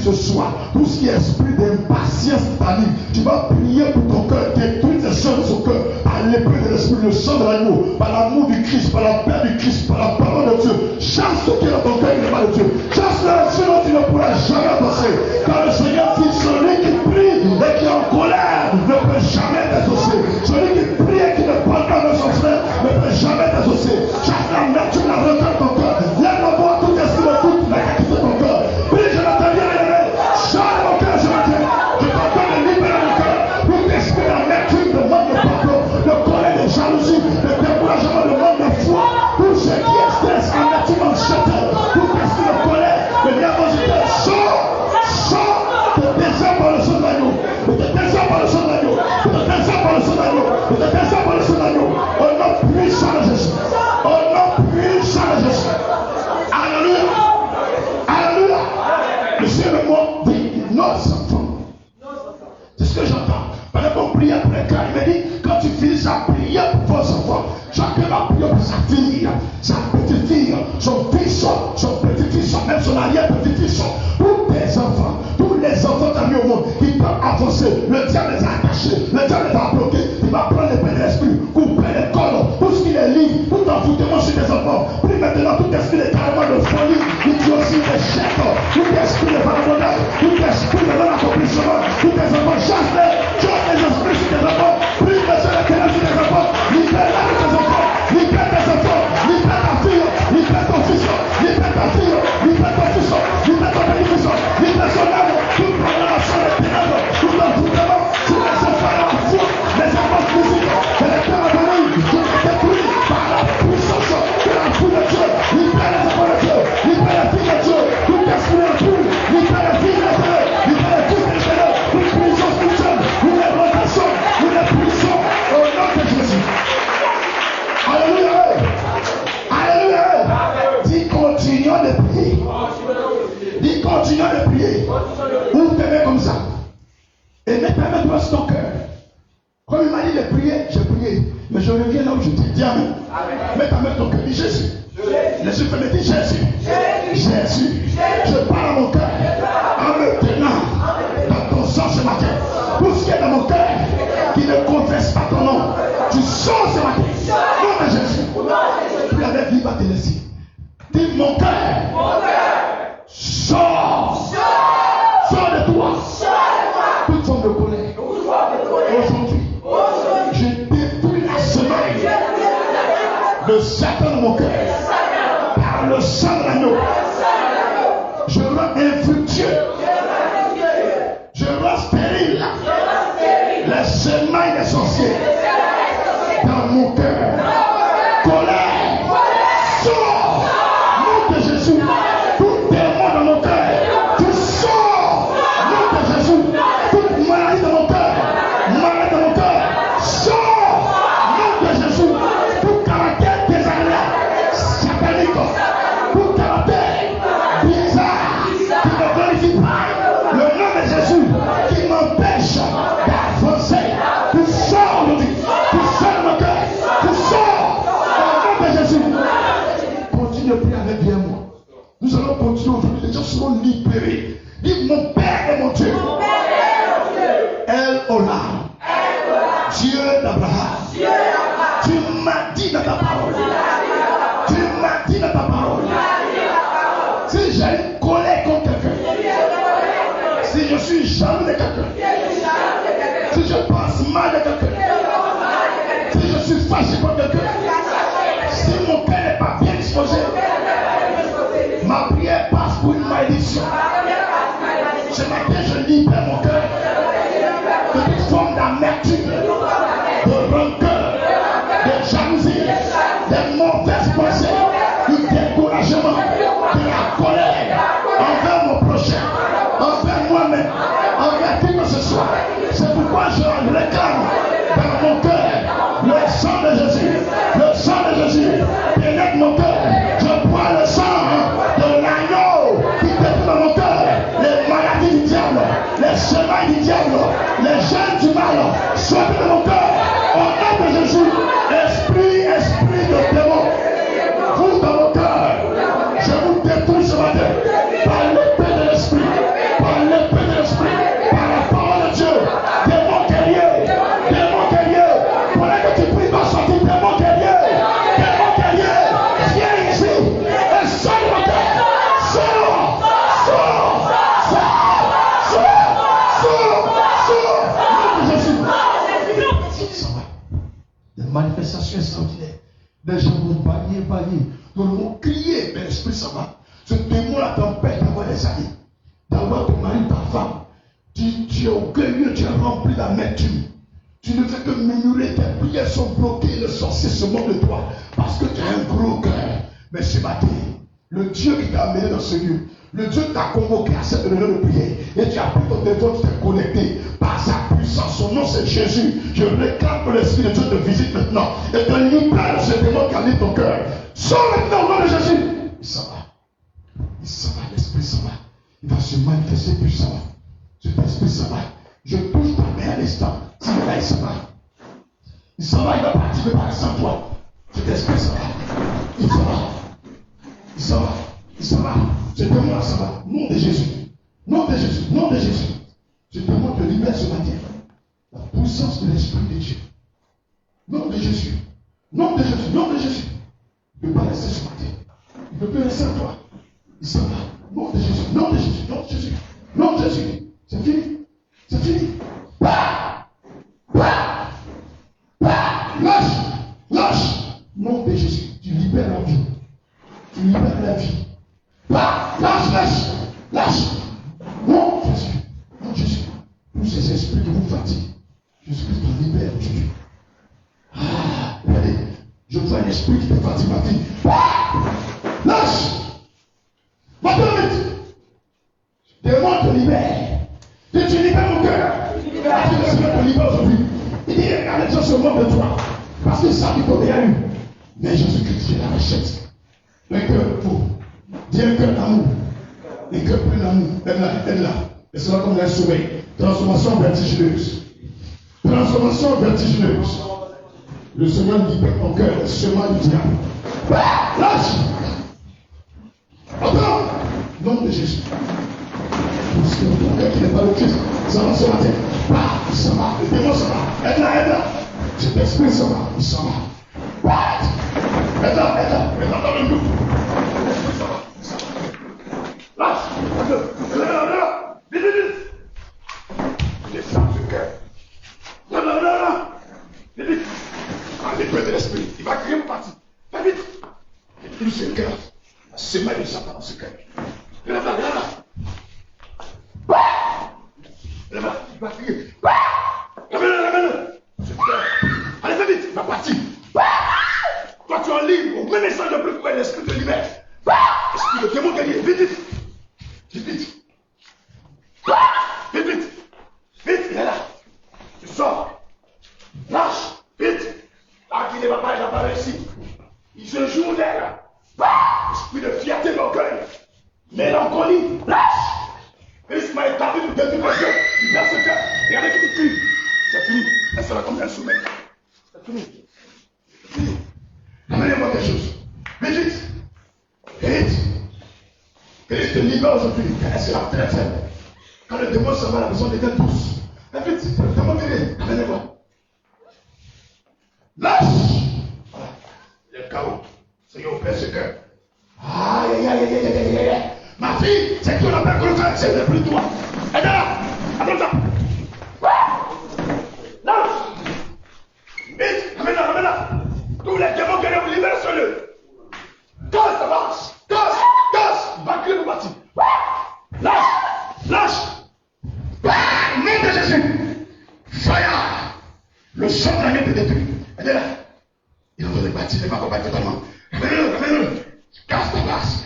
Ce soir, tout ce qui est esprit d'impatience panique, tu vas prier pour ton cœur, détruire les choses de son cœur par l'épée de l'esprit, le sang de l'agneau, par l'amour du Christ, par la paix du Christ, par la parole de Dieu. Chasse ce qui est dans ton cœur, il n'est pas de Dieu. Chasse-le, sinon tu ne pourras jamais passer. Car le Seigneur dit, celui qui prie et qui est en colère ne peut jamais t'associer. Celui qui prie et qui ne parle pas de son frère ne peut jamais t'associer. Chasse la nature, la regarde ton cœur. Lève la voix, tout esprit de toute la qualité de ton cœur. Prie, je n'attends rien. Charle mon cœur ce matin. Je t'entends de libérer mon cœur. Pour t'esprit l'amertume, le manque de pardon, le colère, de jalousie, le découragement, le manque de foi. Tout ce qui est stress, amertume, anxiété, tout esprit de colère, de nervosité, sors de désert par le sang de l'agneau. De désert par le sang de l'agneau. De désert par le sang de l'agneau. De désert par le sang de l'agneau. Au nom puissant de Jésus. Au nom puissant de Jésus. Alléluia. Alléluia. Monsieur le mot dit nos enfants. C'est ce que j'entends. Pendant qu'on prie pour les cas, il me dit, quand tu finis à prier pour vos enfants, chacun va prier pour sa fille, sa petite fille, son fils, son petit-fils, même son arrière-petit-fils, pour tes enfants, tous les enfants d'amis au monde qui peuvent avancer. Le diable les a attachés, le diable les a bloqués. Il va prendre l'épée de l'esprit, couper les cordes, tout ce qui les lie, tout envoûtement sur tes enfants. Prie maintenant tout esprit de carrément de folie, idiotie, d'échec, tout esprit de vagabondage, tout esprit de non-accompagnement. bénédiction, libère son âme, toute programmation des ténèbres, tout l'envoûtement, tous les enfants de la foi, les enfants physiques, et les pères abonnés, tout est détruit par la puissance de la foule de Dieu. Libère les enfants de Dieu, libère les filles de Dieu, tout esprit de Dieu, libère les filles de Dieu, libère les fils de Dieu, toute puissance spirituelle, nous les rotations, nous les puissons au nom de Jésus. Alléluia. Alléluia. Dis continuons de prier. Dis continuons de prier. Ouvre tes mains comme ça. Et mets ta main droite sur ton cœur. Comme il m'a dit de prier, j'ai prié. Mais je reviens là où je dis Amen. Mets ta main sur ton cœur. Dis Jésus. Jésus fait me dire Jésus. Jésus. Je parle à mon cœur. En me tenant dans ton sang ce matin. Tout ce qui est dans mon cœur qui ne confesse pas ton nom. Tu sors ce matin. Nom de Jésus. Puis avec lui va te laisser. Dis mon cœur. Sors. Sors de toi. Toute forme de colère. Aujourd'hui, je détruis la semence de Satan dans mon cœur. Par le sang de l'agneau. Je rends infructueux. Je rends stérile les semailles des sorciers dans mon cœur. Colère. Sors. Nom de Jésus. Tout démon dans mon cœur. Tu sors. Nom de Jésus. Toute maladie dans mon cœur. Maladie dans mon cœur. Sors. Nom de Jésus. Tout caractère désagréable. Satanique. Tout caractère bizarre. Qui ne glorifie pas le nom de Jésus. Qui m'empêche d'avancer. Tu sors aujourd'hui. Tu sors de mon cœur. Tu sors. Au nom de Jésus. Continue de prier avec bien moi. Nous allons continuer aujourd'hui. Les gens seront libérés. Dis mon Père et mon Dieu. El Olam. Dieu d'Abraham. Tu m'as dit dans ta parole. Tu m'as dit dans ta parole. Si j'ai une colère contre quelqu'un. Si je suis jaloux de quelqu'un. Si je pense mal de quelqu'un. Si je suis fâché contre quelqu'un. Si mon cœur n'est pas bien disposé. Ma prière passe pour une malédiction. Ce matin, je libère mon cœur de toute forme d'amertume, de rancœur, de jalousie, de mauvaises pensées, du découragement, de la colère envers mon prochain, envers moi-même, envers qui que ce soit. C'est pourquoi je réclame dans mon cœur le sang de Jésus. Le sang de Jésus pénètre mon cœur. Je bois le sang de l'agneau qui pénètre dans mon cœur. Les maladies du diable, les chemins du diable, les gènes du mal, sortent de mon cœur. Au nom de Jésus, esprit de démon, vous dans mon cœur, je vous détruis ce matin par l'épée de l'esprit, par l'épée de l'esprit, par la parole de Dieu. Démon guerrier, pendant que tu pries, va sortir démon guerrier, viens ici et sors de mon cœur, sors. Des manifestations extraordinaires. Les gens vont bailler. Nous vont crier, mais l'esprit s'en va. Ce démon-là t'empêche d'avoir des amis, d'avoir ton mari, ta femme. Tu es orgueilleux, tu es rempli d'amertume. Tu ne fais que murmurer, tes prières sont bloquées, le sorcier se moque de toi parce que tu as un gros cœur. Mais ce matin, le Dieu qui t'a amené dans ce lieu, le Dieu qui t'a convoqué à cette réunion de prière, et tu as pris ton téléphone, tu t'es connecté par sa puissance. Son nom c'est Jésus. Je réclame que l'Esprit de Dieu te visite maintenant et te libère de ce démon qui habite ton cœur. Sors maintenant au nom de Jésus. Il s'en va, l'Esprit s'en va. Il va se manifester puissamment. Cet esprit s'en va. Je touche ta main à l'instant. Si le gars il s'en va. Il s'en va, il va partir, il va partir sans toi. Cet esprit s'en va. Il s'en va. Ce démon s'en va. Nom de Jésus. Ce démon te libère ce matin. La puissance de l'Esprit de Dieu. Nom de Jésus. Il ne peut pas rester ce matin. Il ne peut rester en toi. Il s'en va. Nom de Jésus. C'est fini. Lâche. Nom de Jésus. Tu libères la vie. Lâche. esprit qui te fatigue, ma fille. Lâche. Va-t'en vite. Démon te libère. Dieu, tu libères mon cœur. Parce que le Seigneur te libère aujourd'hui. Il dit, regardez, les gens se moquent de toi. Parce qu'ils savent qu'ils t'ont déjà eu. Mais Jésus-Christ, je la rachète. Un cœur pour. Dis un cœur d'amour. Un cœur plein d'amour. Aide-la. Et c'est là comme un sommeil. Transformation vertigineuse. Transformation vertigineuse. Le Seigneur libère ton cœur, le chemin du diable. Lâche. Attends. Nom de Jésus. Parce que ton cœur qui n'est pas le Christ, ça va ce matin. Ça va. Le démon, ça va. Aide-la. Cet esprit, ça va. Il s'en va. Aide-la. Dans le loup. Lâche. Vite. Descends ce cœur. Là. Vite. Allez, près de l'esprit. Il va crier mon parti. Va vite. Et plus ce cœur. C'est mal de Satan dans ce cœur. Là-bas. Il va crier. Ce cœur. Allez, va vite. Il va partir. Toi, tu es en libre. Au même instant de plus que l'esprit te libère. Esprit de démon gagné. Vite. Vite, il est là. Tu sors. Lâche. Vite. Ah, qui ne va pas, il n'a pas réussi. Il se joue d'air. Esprit de fierté, d'orgueil. Mélancolie. Lâche. Christ m'a établi pour détruire le cœur. Il perd ce cœur. Regardez qu'il crie. C'est fini. Laisse-la comme un sommeil. C'est fini. Amenez-moi quelque chose. Vite. Christ te libère aujourd'hui. C'est la très faible. Quand le démon s'en va, la maison devient douce. Vite, le démon vient. Amenez-moi. Lâche. Voilà. Il est chaos. Seigneur, opère ce cœur. Aïe. Ma fille, c'est toi la peur que le cœur, c'est plus toi. Aide-la. Attends ça. Lâche. Vite, amène-la. Tous les démons qui vous libèrent sur le. Casse, avance. Casse. Va crier pour partir. Lâche. Nom de Jésus. Fire. Le sang de la gueule te détruit. Aidez-la. Il est en train de bâtir, il ne va pas combattre totalement. Amène-le. Casse ta base.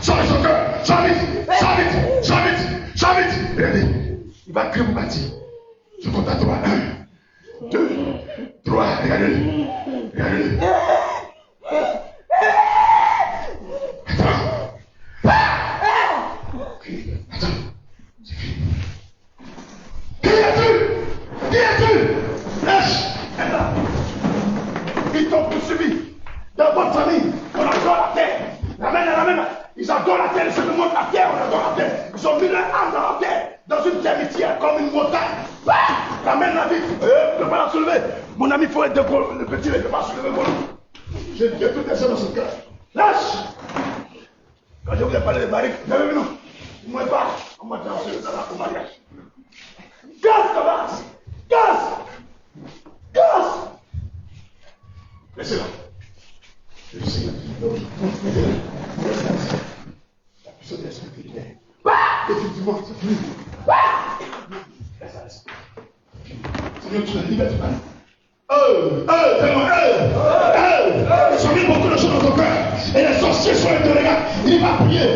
Sors son cœur. Sors vite. Regardez. Il va crier pour bâtir. Je compte à 3. 1, 2, 3. Regardez-le. Attends. C'est fini. Qui es-tu? Lâche. Ils t'ont poursuivi. Dans votre famille, on adore la terre. Ramène. Ils adorent la terre. Ils se demandent la terre, on adore la terre. Ils ont mis leur âme dans la terre. Dans une termitière, comme une montagne. Ramène la vie. Je ne peux pas la soulever. Mon ami, il faut être le petit, il ne peut pas soulever mon nom. J'ai tout laissé dans son cœur. Lâche. Quand je voulais parler de barriques, non. Moi pas. On m'a transféré dans la mariage. Casse. Laissez-la. La puissance de l'esprit qui est. Effectivement, c'est fini. Laisse-la. Seigneur, tu la libères, tu parles. Ils ont mis beaucoup de choses dans ton cœur. Et les sorciers sont intolérants. Il va prier,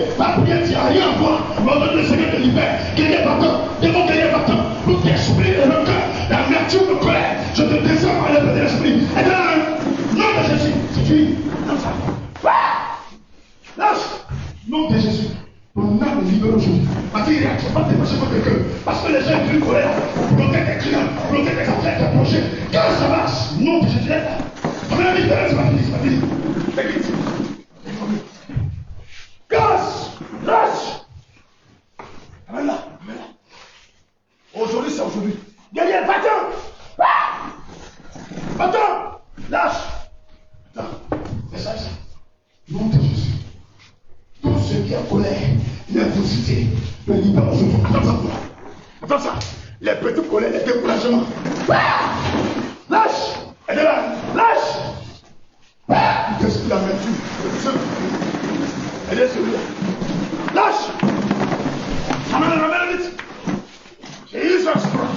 tu n'as rien à voir. Mais le Seigneur te libère. Qu'il est battant, démon qu'il est battant. Pour t'exprimer le cœur, l'amertume, le colère. Je te descends par l'esprit de l'esprit. Et là, nom de Jésus, c'est fini. Lâche. Nom de Jésus. Ton âme est libérée aujourd'hui. Ma fille, il ne faut pas dépasser votre cœur. Parce que les gens ont une colère. Bloquer tes clients, bloquer tes affaires, tes projets. Quand ça marche, nom de Jésus, là. On a mis c'est pas fini. Fais vite. Casse. Lâche. Amène-la. Aujourd'hui, c'est aujourd'hui. Gabriel, va-t'en. Lâche. Attends. Fais ça. Nom de Jésus. Tout ce qui est en colère, nervosité, le libère aujourd'hui. Attends ça. Les petits colères, les découragements. Lâche. Aide-la. Lâche. Qu'est-ce qu'il a mettu? Elle est celui-là. Lâche. Ramène vite. Jesus Christ.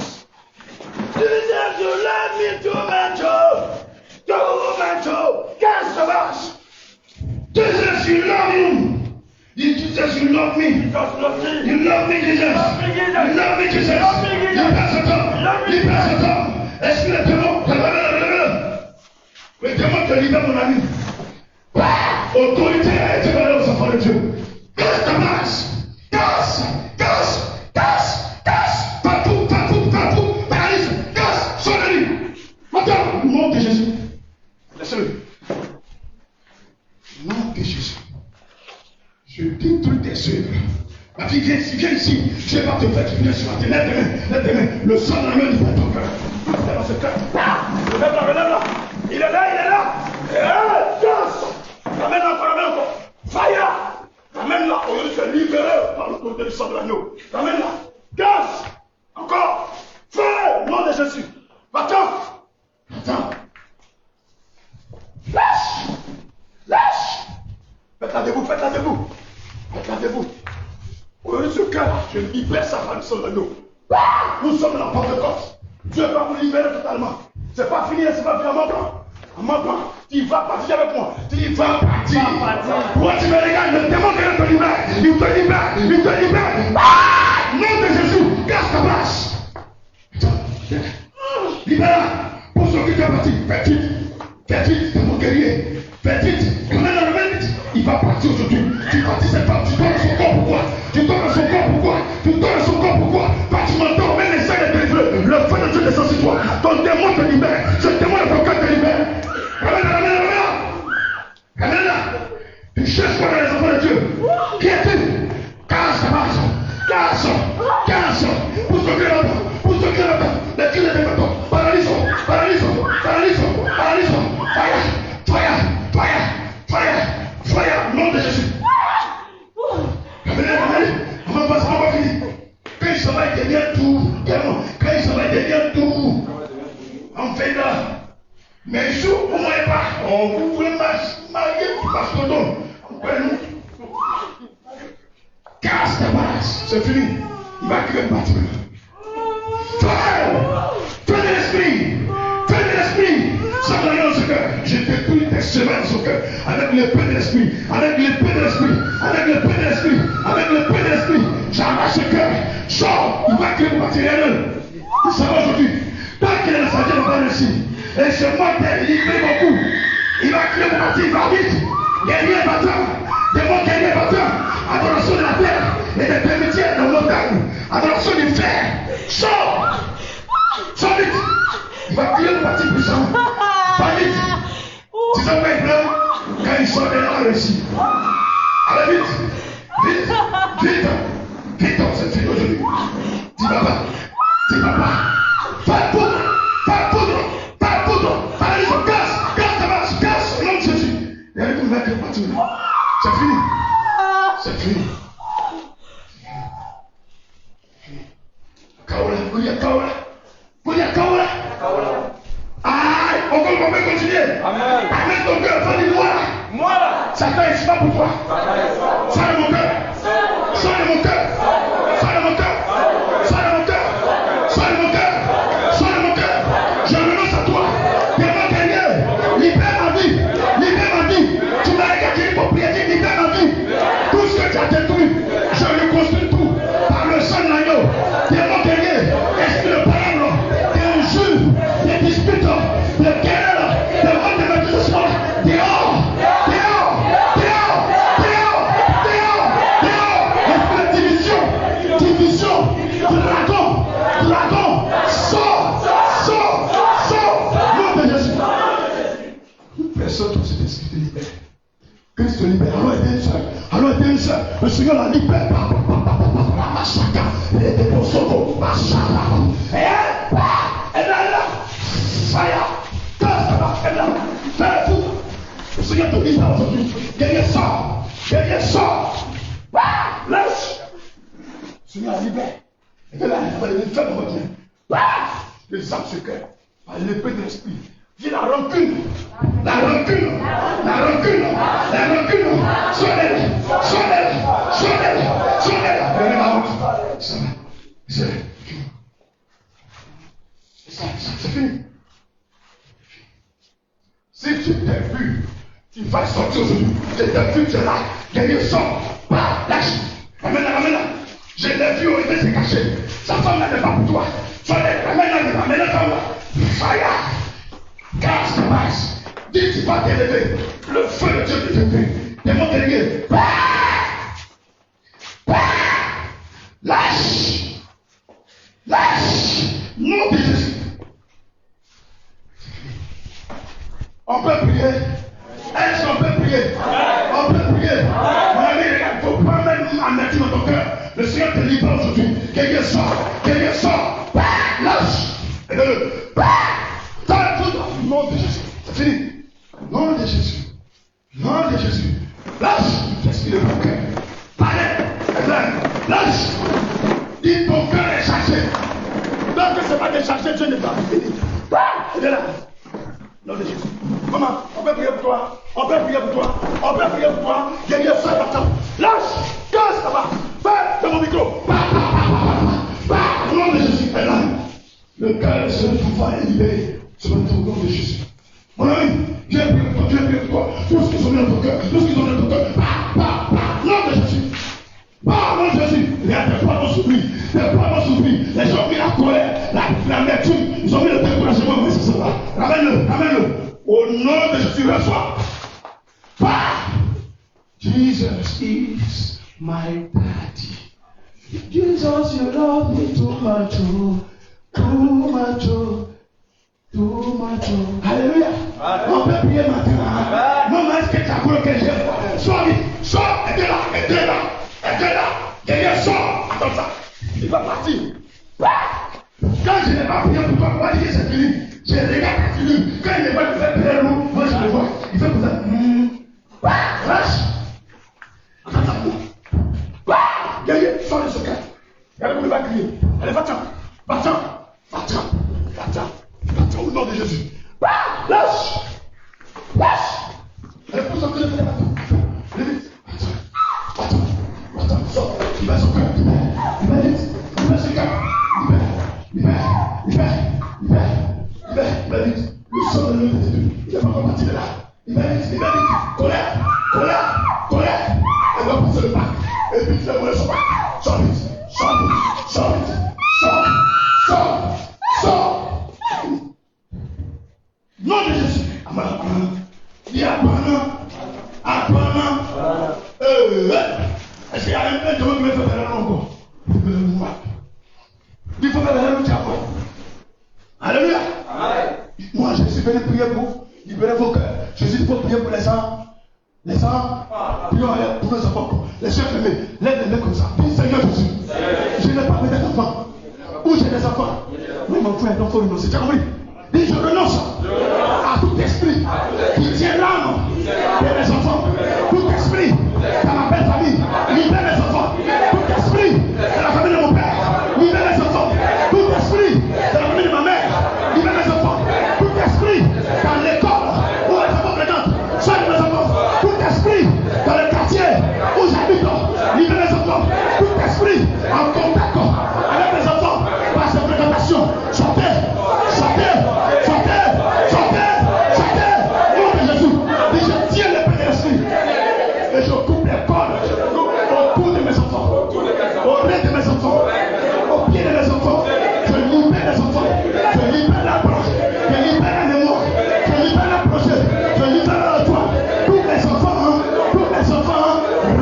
Casse. Jesus, you love him. Jesus, you love me. You love me, Jesus. You love me, Jesus. Libère cet homme. Libère cet homme. Est-ce que le démon te libère, mon ami? Autorité a été donnée aux enfants de Dieu. Casse ta masse. Casse. Casse. Casse. Casse. Partout. Partout. Partout. Paralyse. Casse. Sonne-lui. Attends. Au nom de Jésus. Laisse-le. Au nom de Jésus. Je détruis tes œuvres. Ma fille, viens ici. Je ne vais pas te faire du bien sur la tête. Lève tes mains. Le sang de la main libère ton cœur. Lève ce cœur. Relève-la. Il est là. Casse. Ramène encore. Fire. Ramène-la. Au lieu de se libérer par l'autorité du sang de l'agneau. Ramène-la. Casse. Encore. Feu. Au nom de Jésus. Attends. Lâche. Faites-la debout. Au lieu de ce cœur, je libère ça par le sang de l'agneau. Nous sommes dans la Pentecôte. Dieu va vous libérer totalement. C'est pas fini, à mon plan. Tu vas partir avec moi. Pourquoi tu me regardes? Le démon qui te libère. Il te libère. Nom de Jésus, casse ta place. Libère-la. Pour ceux qui sont partis, fais vite, c'est mon guerrier. Fais vite, il va partir aujourd'hui. Tu partis cette femme, tu donnes son corps pourquoi? Quand tu m'entends, même essaie de te livrer. Le feu de Dieu descend sur toi. Ton démon te libère. Ce démon de ton cœur te libère. Ramène-la. Tu cherches quoi dans les enfants de Dieu? Qui es-tu? Casse. Pour ceux qui là-bas. Les cris de démon. Paralyse. Fire. Nom de Jésus. Ramène. On va pas finir. Quand il s'en va, il devient tout. On fait là. Mais je vous ne pas. On voulait marier parce qu'on donne. Casse ta base. C'est fini. Il va créer un bâtiment. Feu de l'esprit. Ça va dans ce cœur. Je détruis tes semaines dans son cœur. Avec l'épée de l'esprit. J'arrache ce cœur. Sors. Il va créer le matériel. Ça va aujourd'hui. Tant qu'il est dans sa vie, on va réussir. Et ce mortel, il fait beaucoup. Il va créer le bâtiment. Il va vite. Guerrier battant. Démon guerrier battant. Adoration de la terre. Et des permitières dans montagne. Adoration du fer. Sors vite. Il va créer le bâtiment puissant. Va vite. Tu sais pas être là. Quand il sort de là, on réussit. Allez vite, c'est fini aujourd'hui. Dis papa. Pas de poudre. Allez, casse, au nom de Jésus. Il y a une vague partout. C'est fini. Kaola. Aïe, on va continuer. Amen. Avec ton cœur, pas du moi. Satan est pas pour toi. Sors de mon cœur. Je renonce à toi. Démon guerrier, libère ma vie. Tu m'as regardé pour prier, libère ma vie. Tout ce que tu as détruit, je reconstruis tout par le sang de l'agneau. Démon guerrier, esprit de parole, des injures, des disputes, des querelles, des ventes de médicaments, dehors. Division, dragon, sors, nom de Jésus. Personne dans cet esprit te libère. Christ te libère. Allons aider une soeur. Le Seigneur la libère. Il était pour son dos. Elle est là. Fire. Elle est là. Fais tout. Le Seigneur te libère aujourd'hui. Guerrier sort. Lâche. Seigneur, libère. Et que là, les femmes reviennent. Les âmes se cœur. Par l'épée de l'esprit. Viens la rancune. Soignez-la. Venez ma route. C'est fini. Si tu t'es vu, tu vas sortir aujourd'hui. Je t'ai vu, tu es là. Guerrier, sort. Lâche. Ramène-la. Je l'ai vu, il s'est caché. Sa femme n'est pas pour toi. Ramène-la, femme-là. Fire. Car ça passe. Dis, tu vas t'élever. Le feu de Dieu te fait. Démon guerrier. Lâche. Nom de Jésus. On peut prier. Est-ce qu'on peut prier? On peut prier. Mon ami, il ne faut pas même amertume dans ton cœur. Le Seigneur te libère aujourd'hui. Quelqu'un sort. Lâche. Aide-le. Nom de Jésus. C'est fini. Nom de Jésus. Lâche. Qu'est-ce qu'il est pour cœur? Parlez. Lâche. Dis ton cœur est chargé. Donc que ce n'est pas déchargé, Dieu n'est pas fini. Il est là. Nom de Jésus. Maman, on peut prier pour toi. Guerrier, sois partant. Lâche. Casse là-bas. Fais de mon micro. Nom de Jésus est là. Le cœur se pouvoir est libéré. C'est le nom de Jésus. Mon ami, viens prier pour toi. Tout ce qui sont dans ton cœur. Nom de Jésus. Nom de Jésus. Il y a des paroles sur lui. Les gens ont mis la colère, l'amertume. Ils ont mis le découragement. Mais c'est ça. Ramène-le. Au nom de Jésus, reçois. Jesus is my daddy. Jesus, you love me too much. Alléluia. On peut prier maintenant. Maman, est-ce que tu as cru que j'ai? Sors, aide-la. Quelqu'un sort. Attends ça. Il va partir. Quand je n'ai pas prié pour toi, moi, je dis que c'est fini. Je regarde la fini. Quand il n'est pas de faire prier, moi, je le vois. Il fait comme ça. Lâche. Attends. Quelqu'un sort de ce cas. Regardez comment il va crier. Allez, va-t'en. Au nom de Jésus. Lâche. Allez, pousse encore le pied. Allez vite. Attends. Sors. Il va son cœur. Il va vite. Il va son cœur. Il va vite. Le sang de l'homme de Dieu. Il va pas partir de là. Il va vite. Colère. Elle va passer le pas. Et puis tu vas voler son pas. Sors vite. Nom de Jésus. Dis apparemment. Est-ce qu'il y a un demande qui me fait faire la langue encore? Il faut faire la langue encore. Alléluia. Moi, je suis venu prier pour libérer vos cœurs. Je suis venu prier pour les gens. Prions pour nos enfants. Les soeurs aimées, lève les mains comme ça. Dis Seigneur Jésus. Je n'ai pas besoin d'enfants. Où j'ai des enfants? Oui, mon frère, donc il faut renoncer. Tu as compris? Dis je renonce à tout esprit qui tient l'âme de mes enfants. Tout esprit dans ma belle famille, libère les enfants. Tout esprit dans la famille de mon père, libère les enfants. Tout esprit dans la famille de ma mère, libère les enfants. Tout esprit dans l'école où les enfants fréquentent, soigne mes enfants. Tout esprit dans le quartier où j'habite, libère les enfants. Tout esprit en contact avec les enfants par ces fréquentations, sortez. Et je coupe les cordes au cou de mes enfants, au nez de mes enfants, au pied de mes enfants. Je libère les enfants, je libère la branche, je libère la mémoire, je libère le projet, je libère la joie. Tous les enfants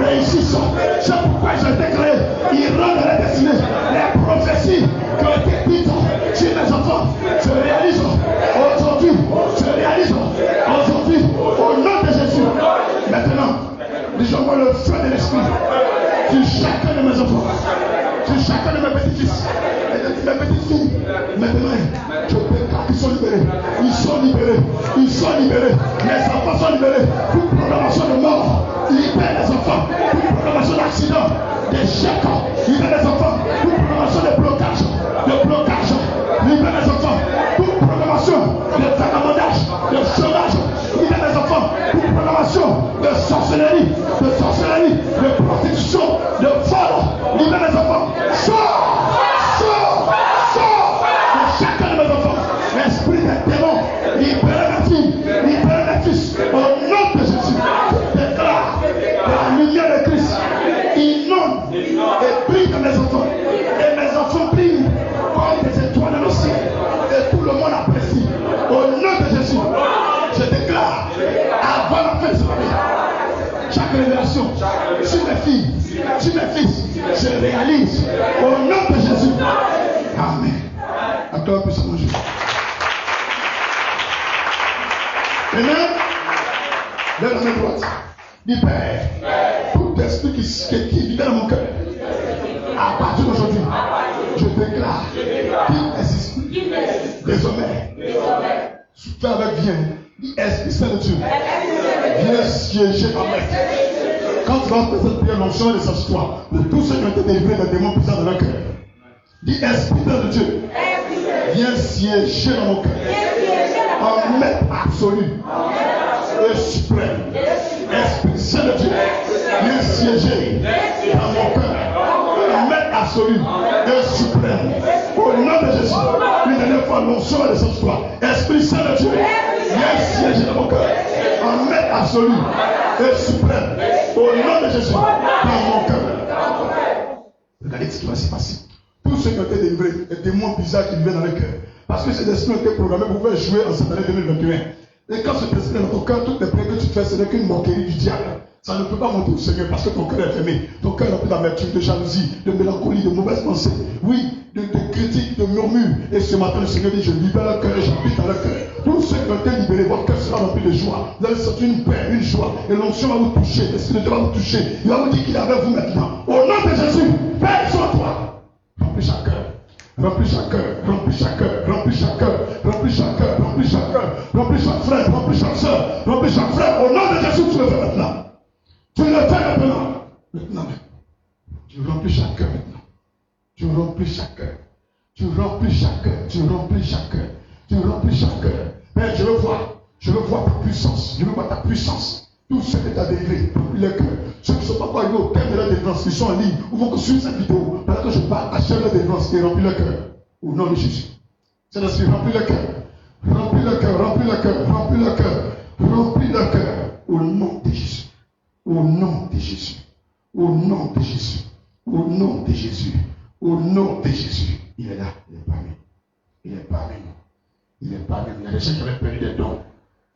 réussissent. C'est pourquoi je déclare, ils rendent la destinée. Les prophéties qui ont été dites sur mes enfants se réalisent aujourd'hui. Au nom de Jésus. Maintenant, disons-moi le feu de l'esprit sur chacun de mes enfants, sur chacun de mes petits-fils et de mes petites-filles. Maintenant, je déclare qu'ils sont libérés. Ils sont libérés. Les enfants sont libérés. Toute programmation de mort, libère les enfants. Toute programmation d'accident, d'échec, libère les enfants. Toute programmation de blocage, libère les enfants. Toute programmation de vagabondage, de chômage, libère les enfants. Toute programmation de sorcellerie, de prostitution, de vol, libère les enfants. Sors de chacun de mes enfants. L'esprit des démons, libère mes filles, libère mes fils. Au nom de Jésus. Et brille dans mes enfants. Et mes enfants brillent comme des étoiles dans le ciel. Et tout le monde apprécie. Au nom de Jésus, je déclare, avant la fin de ce année, chaque révélation sur mes filles, sur mes fils, je réalise au nom de Jésus. Amen. Acclame puissamment Jésus. Amen. Lève la main droite. Dis Père, tout esprit qui vit dans mon cœur, à partir d'aujourd'hui, je déclare qu'il existe désormais. Fais avec bien. Dis Esprit Saint de Dieu. Viens siéger en moi. Quand tu vas faire cette prière, l'onction et s'assoit pour tous ceux qui ont été délivrés des démons puissants de leur cœur. Dis Esprit Saint de Dieu. Viens siéger dans mon cœur. En maître absolu et suprême. Esprit Saint de Dieu. Viens siéger dans mon cœur. En maître absolu et suprême. Au nom de Jésus. Une dernière fois, l'onction et s'assoit. Esprit Saint de Dieu. Viens siéger dans mon cœur. En maître absolu et suprême. Au nom de Jésus. Dans mon cœur. Regardez ce qui va se passer. Tous ceux qui ont été délivrés, les démons bizarres qui viennent dans le cœur. Parce que ces esprits ont été programmés pour pouvoir jouer en cette année 2021. Et quand cet esprit est dans ton cœur, toutes les prières que tu fais, ce n'est qu'une moquerie du diable. Ça ne peut pas monter au Seigneur parce que ton cœur est fermé. Ton cœur est rempli d'amertume, de jalousie, de mélancolie, de mauvaises pensées. Oui, de critiques, de murmures. Et ce matin, le Seigneur dit, je libère le cœur et j'habite dans le cœur. Tous ceux qui ont été libérés, votre cœur sera rempli de joie. Vous allez sentir une paix, une joie. Et l'onction va vous toucher. L'Esprit de Dieu va vous toucher. Il va vous dire qu'il est avec vous maintenant. Au nom de Jésus, Père, sois toi. Remplis chaque cœur. Remplis chaque cœur, remplis chaque cœur, remplis chaque cœur, remplis chaque cœur, remplis chaque cœur, remplis chaque frère, remplis chaque soeur, remplis chaque frère. Au nom de Jésus, tu le fais maintenant. Tu le fais maintenant. Maintenant. Tu remplis chaque cœur maintenant. Tu remplis chaque cœur. Tu remplis chaque cœur. Tu remplis chaque cœur. Tu remplis chaque cœur. Père, je veux voir ta puissance. Je veux voir ta puissance. Tous ceux qui t'ont délivré, remplis le cœur. Ceux qui ne sont pas encore arrivés au terme de leur délivrance, qui sont en ligne, ou vont suivre cette vidéo, pendant que je parle, achève leur délivrance et remplis le cœur. Au nom de Jésus. C'est l'esprit, remplis le cœur. Remplis le cœur, remplis le cœur, remplis le cœur. Remplis le cœur. Au nom de Jésus. Au nom de Jésus. Au nom de Jésus. Au nom de Jésus. Au nom de Jésus. Il est là. Il est parmi nous. Il est parmi nous. Il est parmi nous. Il y a des gens qui avaient perdu des dons.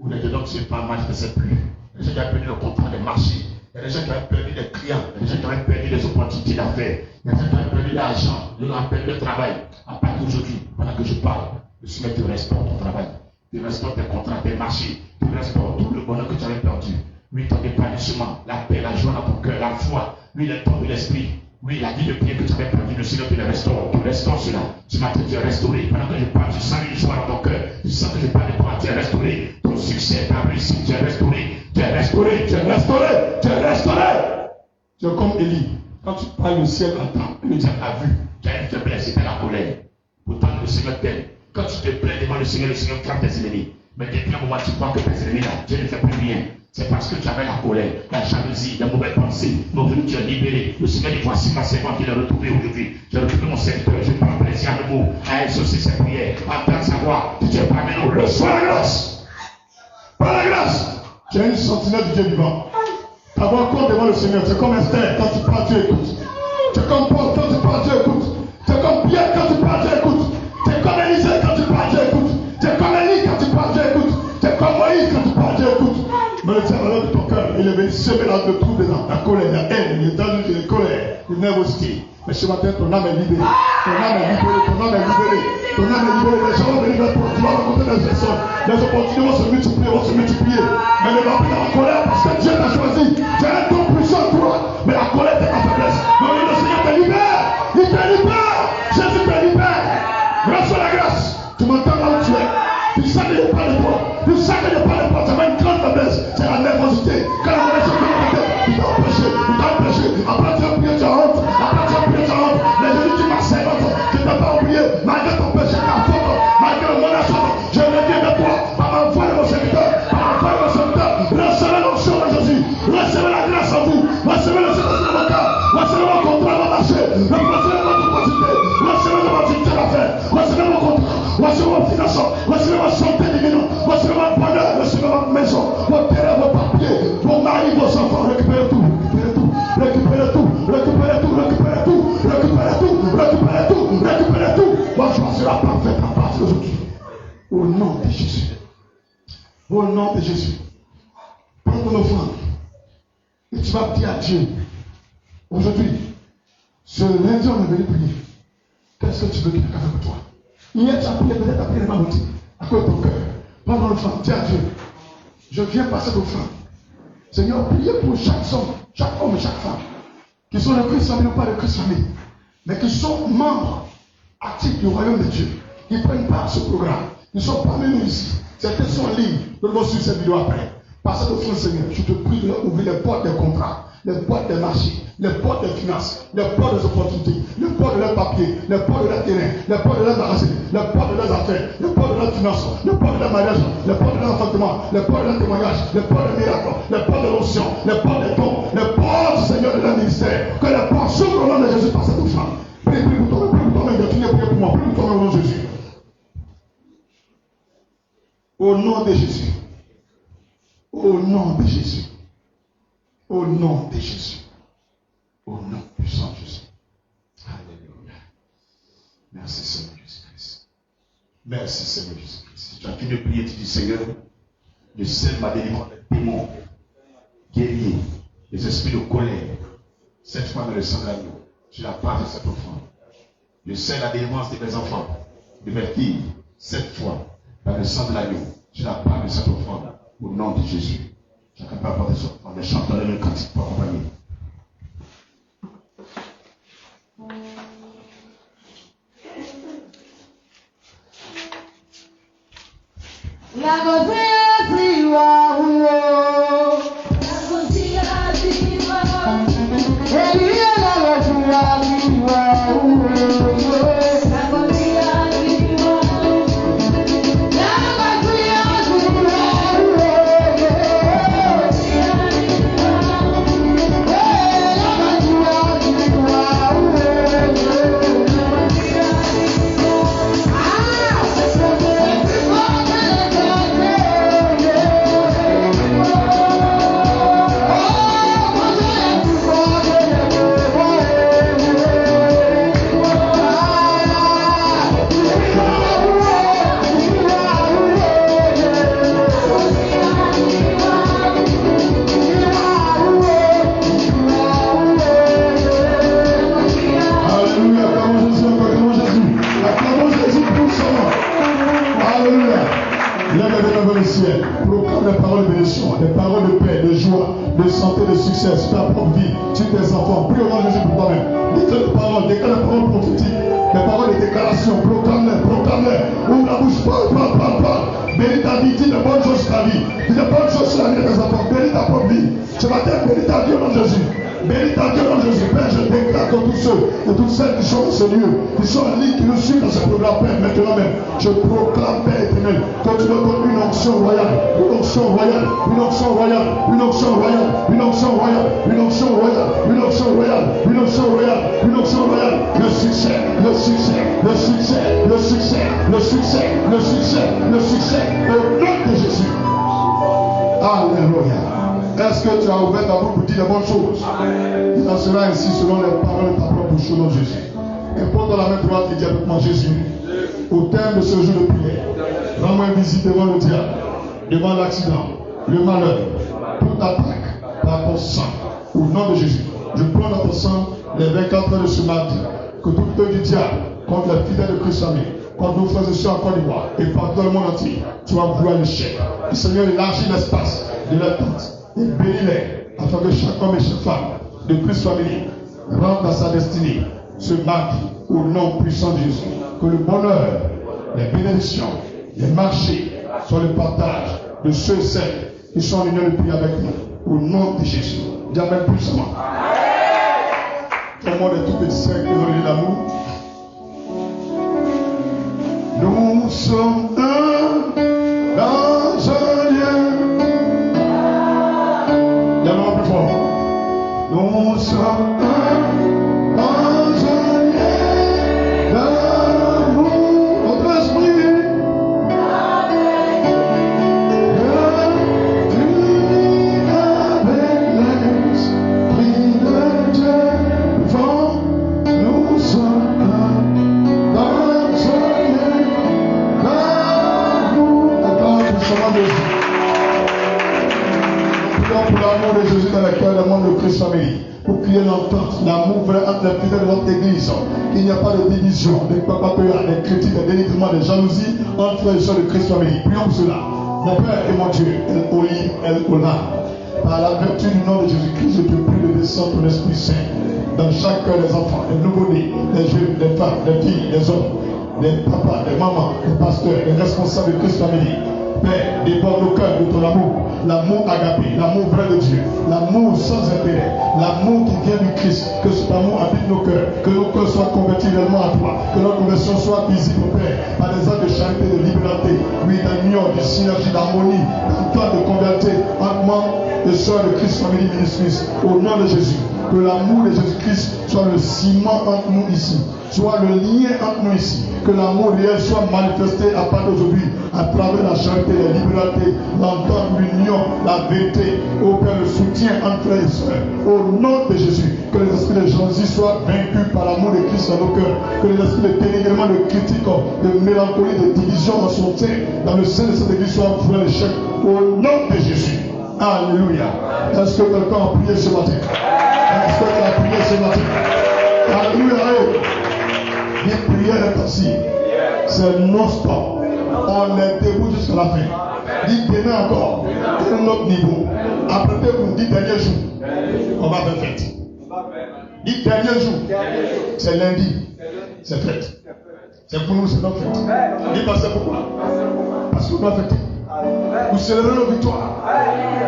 Ou des dons qui ne se pas manifestaient plus. Il y a des gens qui avaient perdu le contrat de marché. Il y a des gens qui avaient perdu des clients. Il y a des gens qui avaient perdu des opportunités d'affaires. Il y a des gens qui avaient perdu de l'argent. Ils ont perdu le travail. À partir d'aujourd'hui, pendant que je parle, le Seigneur te restaure ton travail. Tu restaures tes contrats, tes marchés. Tu restaures tout le bonheur que tu avais perdu. Oui, ton épanouissement, la paix, la joie dans ton cœur, la foi. Oui, le temps de l'esprit. Oui, la vie de prière que tu avais perdu, le Seigneur te le restaure. Tu restaures cela. Ce matin, tu es restauré. Pendant que je parle, tu sens une joie dans ton cœur. Tu sens que je parle de toi, tu es restauré. Ton succès, ta réussite, tu es restauré. Tu es restauré, tu es restauré, tu es restauré. Tu es comme Élie. Quand tu parles, le ciel entend. Le diable a vu. Tu as une faiblesse, c'était la colère. Pourtant, le Seigneur t'aime. Quand tu te plains devant le Seigneur frappe tes ennemis. Mais depuis un moment, tu crois que tes ennemis là, Dieu ne fait plus rien. C'est parce que tu avais la colère, la jalousie, la mauvaise pensée. Donc tu es libéré. Le Seigneur dit, voici ma servante qui l'a retrouvé aujourd'hui. J'ai retrouvé mon serviteur. Je prends plaisir à nouveau à exaucer ses prières. Entendre sa voix. Tu es parmi nous. Reçois la grâce. Par la grâce. Tu es une sentinelle du Dieu vivant. Ta voix compte devant le Seigneur. C'est comme Esther. Quand tu parles, Dieu écoute. Tu es comme Paul. Quand tu parles, Dieu écoute. Tu es comme Pierre. Quand tu parles, Dieu écoute. Tu es comme Élisée. Quand tu parles, Dieu écoute. Tu es comme Élie. Quand tu parles, Dieu écoute. Tu es comme Moïse. Quand tu parles, Dieu écoute. Mais le diable de ton cœur, il est venu semer là de tout dedans. La colère, la haine, les danger, les colères, les nervosités. Mais ce matin, ton âme est libérée. Ton âme est libérée. Ton âme est libérée. Ton âme est libérée. Les gens vont venir vers toi. Tu vas rencontrer des personnes. Les opportunités vont se multiplier. Mais ne va plus dans la colère parce que Dieu t'a choisi. Tu as un don puissant, toi. Mais la colère, c'est ta faiblesse. Mais oui, le Seigneur te libère. Il te libère. Jésus te libère. Reçois la grâce. Tu m'entends là où tu es. Tu sais que je parle de toi. Tu sais que je parle de toi. Ça va une grande faiblesse. C'est la nervosité. Quand la mauvaise chose vient de il t'a empêché. Il t'a empêché. Après tu as prié, tu as honte. Après tu as prié, tu as honte. Mais je dis, tu m'as servante. Je ne t'ai pas oublié. Malgré ton péché, ta faute. Malgré le monde à faute. Je reviens de toi. Par ma foi de mon serviteur. Par ma foi de mon serviteur. Recevez l'onction de Jésus. Recevez la grâce en vous. Recevez le Seigneur de mon cœur. Recevez mon contrat de marché. Recevez votre opportunité. Recevez votre opportunité d'affaires. Recevez mon contrat. Recevez mon financement. Recevez ma santé divine. Recevez mon bonheur. Recevez ma maison. Vos terrains, vos papiers. Vos maris, vos enfants. Récupérez tout. Récupérez tout. Récupérez tout. Récupérez tout. Récupérez sera parfaite à partir d'aujourd'hui. Au nom de Jésus. Au nom de Jésus. Prends ton offrande. Et tu vas dire à Dieu. Aujourd'hui, ce lundi, on est venu prier. Qu'est-ce que tu veux qu'il fasse pour toi? Hier, tu as prié, peut-être tu as prié de ma beauté. À cause de ton cœur. Prends ton offrande. Dis à Dieu. Je viens passer l'offrande. Seigneur, priez pour chaque homme et chaque femme. Qui sont le Christ famille ou pas le Christ famille. Mais qui sont membres actifs du royaume de Dieu. Qui prennent part à ce programme. Ils sont parmi nous ici. Certains sont en ligne. Nous allons suivre cette vidéo après. Par cette offrande, Seigneur, je te prie de leur ouvrir les portes des contrats, les portes des marchés, les portes des finances, les portes des opportunités, les portes de leurs papiers, les portes de leurs terrains, les portes de leurs magasins, les portes de leurs affaires, les portes de leurs finances, les portes de leur mariage, les portes de leur enfantement, les portes de leur témoignage, les portes de miracles, les portes de l'onction, les portes des dons, les portes, Seigneur, de leur ministère. Que les portes s'ouvrent au nom de Jésus par cette offrande. Prie pour toi-même, prie pour moi, prie pour toi-même au nom de Jésus. Au nom de Jésus. Au nom de Jésus. Au nom de Jésus. Au nom puissant de Jésus. Alléluia. Merci Seigneur Jésus-Christ. Merci Seigneur Jésus-Christ. Si tu as fini de prier, tu dis Seigneur, je scelle ma délivrance des démons, guerriers, des esprits de colère. Cette fois dans le sang de l'agneau, tu la part de cette offrande. Je scelle la délivrance de mes enfants, de mes filles, cette fois dans le sang de l'agneau. Tu la part de cette offrande. Au nom de Jésus. Chacun peut apporter son offrande. Les chanteurs de le cantique pour accompagner. Proclame les paroles de bénédiction, les paroles de paix, de joie, de santé, de succès sur ta propre vie, sur tes enfants. Prie au nom de Jésus pour toi-même. Déclare les paroles, déclare les paroles prophétiques, les paroles de déclaration. Proclame-les, proclame-les. Ouvre la bouche, parle. Bénis ta vie, dis de bonnes choses sur ta vie. Dis de bonnes choses sur la vie de tes enfants. Bénis ta propre vie. Ce matin, bénis ta vie au nom de Jésus. Bénis ta vie au nom de Jésus. Père, je déclare que tous ceux et toutes celles qui sont dans ce lieu, qui sont en ligne, qui nous suivent dans ce programme, Père, maintenant même, je proclame, Père éternel, que tu leur donnes une onction royale, une onction royale, une onction royale, une onction royale, une onction royale, une onction royale, une onction royale, une onction royale, une onction royale, le succès, le succès, le succès, le succès, le succès, le succès, le succès, au nom de Jésus. Alléluia. Est-ce que tu as ouvert ta bouche pour dire de bonnes choses? Il en sera ainsi selon les paroles de ta propre bouche au nom de Jésus. Et porte dans la main droite et dis avec moi Jésus, au terme de ce jour de prière, rends-moi invisible devant le diable, devant l'accident, le malheur, toute attaque par ton sang. Au nom de Jésus, je prends dans ton sang les 24 heures de ce mardi, que toute œuvre du diable contre les fidèles de Christ ami, contre nos frères et sœurs en Côte d'Ivoire et partout dans le monde entier, tu vas vouloir l'échec. Le Seigneur élargit l'espace de la tente et bénis-les afin que chaque homme et chaque femme de Christ famille rentre dans sa destinée ce mardi au nom puissant de Jésus. Que le bonheur, les bénédictions, les marchés soient le partage de ceux et celles qui sont en union de prière avec nous au nom de Jésus. Dis amen puissamment. Au nom des tout petits saints qui ont donné l'amour, nous sommes un dans un lieu. Il y a un plus fort. Nous sommes un dans un lieu d'amour. Notre esprit. Nous sommes un dans un Christ Family, pour qu'il y ait l'entente, l'amour vrai entre les fidèles de notre église. Il n'y a pas de division, des papapéas, des critiques, des dénigrements, des jalousies entre les gens de Christ Family. Prions pour cela. Mon Père et mon Dieu, El Oli, El Olam. Par la vertu du nom de Jésus-Christ, je te prie de descendre ton Esprit Saint dans chaque cœur des enfants, des nouveau-nés, des jeunes, des femmes, des filles, des hommes, des papas, des mamans, des pasteurs, des responsables de Christ Family. Père, déborde nos cœurs de ton amour, l'amour agapé, l'amour vrai de Dieu, l'amour sans intérêt, l'amour qui vient du Christ, que cet amour habite nos cœurs, que nos cœurs soient convertis réellement à toi, que notre conversion soit visible, Père, par des actes de charité, de liberté, oui, d'union, de synergie, d'harmonie, d'entente, de convertir, entre membres et sœurs de Christ Family Ministries, au nom de Jésus. Que l'amour de Jésus-Christ soit le ciment entre nous ici, soit le lien entre nous ici. Que l'amour réel soit manifesté à partir d'aujourd'hui, à travers la charité, la liberté, l'entente, l'union, la vérité. Au Père, le soutien entre frères et sœurs. Au nom de Jésus, que les esprits de jalousie soient vaincus par l'amour de Christ dans nos cœurs. Que les esprits de dénigrement, de critique, de mélancolie, de division en son sein, dans le sein de cette église soient voués l'échec. Au nom de Jésus. Alléluia. Est-ce que quelqu'un a prié ce matin? Est-ce que tu as prié ce matin? Alléluia. Les prières intensives, c'est non-stop. On est debout jusqu'à la fin. Dites demain encore, un autre niveau. Après vous dites dernier jour, on va faire fête. Dites dernier jour, c'est lundi, c'est fête. C'est pour nous, c'est notre fête. Dites pas c'est pourquoi? Parce qu'on va fêter. Vous célébrez nos victoires.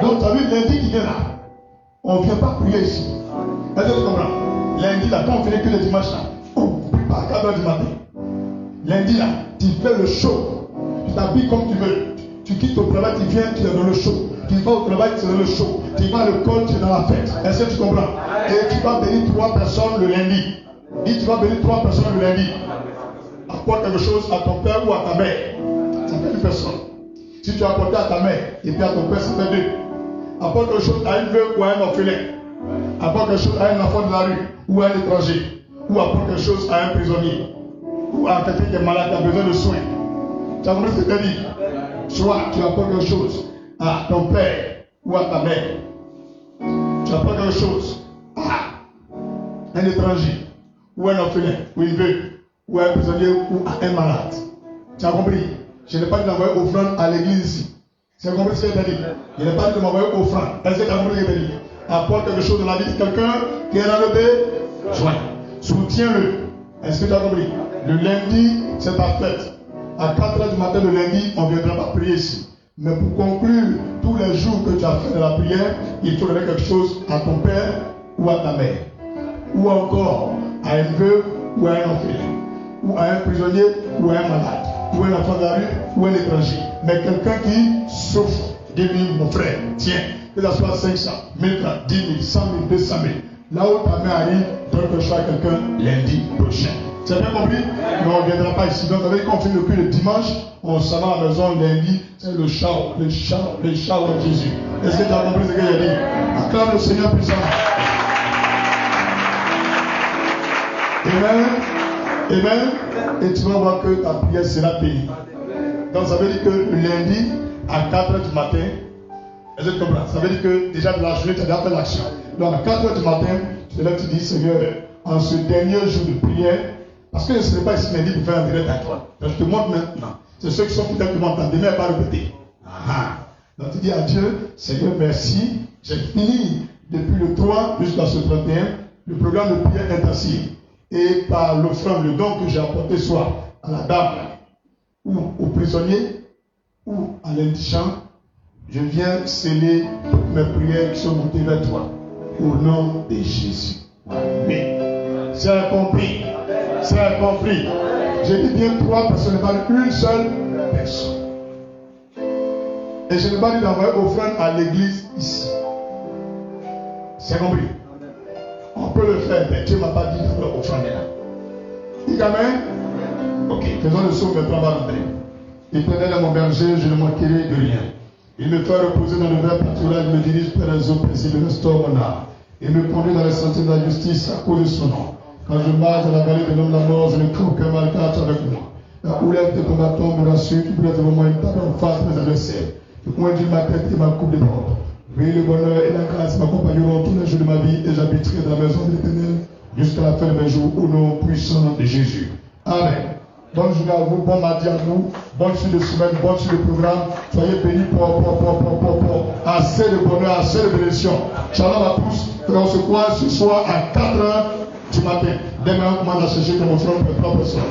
Donc, tu as vu lundi qui vient là. On ne vient pas prier ici. Est-ce que tu comprends? Lundi là, quand on fait que le dimanche là, on ne prie pas à 4h du matin. Lundi là, tu fais le show. Tu t'habilles comme tu veux. Tu quittes au travail, tu viens, tu es dans le show. Tu vas au travail, tu es dans le show. Tu vas à l'école, tu es dans la fête. Est-ce que tu comprends? Et tu vas bénir 3 personnes le lundi. Dis, tu vas bénir 3 personnes le lundi. Apporte quelque chose à ton père ou à ta mère. Ça fait une personne. Si tu as apporté à ta mère et puis à ton père, ça fait 2. Apporte quelque chose à une veuve ou à un orphelin. Apporte quelque chose à un enfant de la rue ou à un étranger. Ou apporte quelque chose à un prisonnier. Ou à quelqu'un qui est malade, qui a besoin de soins. Tu as compris ce que je te dis? Soit tu apportes quelque chose à ton père ou à ta mère. Tu apportes quelque chose à un étranger ou un orphelin ou une veuve ou un prisonnier ou à un malade. Tu as compris? Je n'ai pas dit d'envoyer offrande à l'église ici. Tu as compris ce que je t'ai dit? Je n'ai pas dit de m'envoyer offrande. Est-ce que tu as compris ce que je t'ai dit? Apporte quelque chose dans la vie de quelqu'un qui est dans le besoin. Soutiens-le. Est-ce que tu as compris? Le lundi, c'est ta fête. À 4h du matin le lundi, on ne viendra pas prier ici. Mais pour conclure tous les jours que tu as fait de la prière, il faut donner quelque chose à ton père ou à ta mère. Ou encore à une veuve ou à un orphelin. Ou à un prisonnier ou à un malade. Ou un enfant de la rue ou un étranger. Mais quelqu'un qui souffre, dis-lui, mon frère, tiens, que ça soit 500, 1000 francs, 10 000, 100 000, 200 000. Là où ta main arrive, donne quelque chose à quelqu'un lundi prochain. Tu as bien compris? Mais on ne viendra pas ici. Donc, avec qu'on finit depuis le dimanche, on s'en va à la maison lundi, c'est le shout de Jésus. Est-ce que tu as compris ce que j'ai dit? Acclame le Seigneur puissamment. Amen. Amen. Et tu vas voir que ta prière sera payée. Donc, ça veut dire que le lundi, à 4h du matin, est-ce que tu comprends? Ça veut dire que déjà de la journée, tu as déjà fait l'action. Donc, à 4h du matin, tu te lèves, tu dis, Seigneur, en ce dernier jour de prière, parce que je ne serai pas ici lundi pour faire un direct à toi. Donc, je te montre maintenant. C'est ceux qui sont fidèles qui m'entendent. Demain, pas répéter. Donc, tu dis à Dieu, Seigneur, merci. J'ai fini depuis le 3 jusqu'à ce 31 le programme de prière intensive. Et par l'offrande, le don que j'ai apporté soit à la dame, ou aux prisonniers, ou à l'indigent, je viens sceller toutes mes prières qui sont montées vers toi. Au nom de Jésus. Amen. C'est compris. C'est compris. J'ai dit bien 3 personnes, pas une seule personne. Et je n'ai pas dit d'envoyer offrande à l'église ici. C'est compris. On peut le faire, mais Dieu ne m'a pas dit d'envoyer offrande là. Dis amen. Ok, faisons le saut maintenant, on va rentrer. Éternel est mon berger, je ne manquerai de rien. Il me fait reposer dans le vert pâturage, il me dirige près des eaux paisibles, il restaure mon âme. Il me conduit dans les sentiers de la justice à cause de son nom. Quand je marche dans la vallée de l'homme de la mort, je ne crains aucun mal car tu es avec moi. La houlette de combattants me rassure, tu brûles devant moi une table en face de mes adversaires. Tu conduis ma tête et ma coupe de bord. Oui, le bonheur et la grâce m'accompagneront tous les jours de ma vie et j'habiterai dans la maison de l'Éternel jusqu'à la fin de mes jours au nom puissant de Jésus. Amen. Bonne journée à vous, bon mardi à vous, bonne suite de semaine, bonne suite de programme. Soyez bénis pour assez de bonheur, assez de bénédiction. Shalom à tous. Et on se croise ce soir à 4h du matin. Demain, on commence à chercher que mon frère peut pas personne.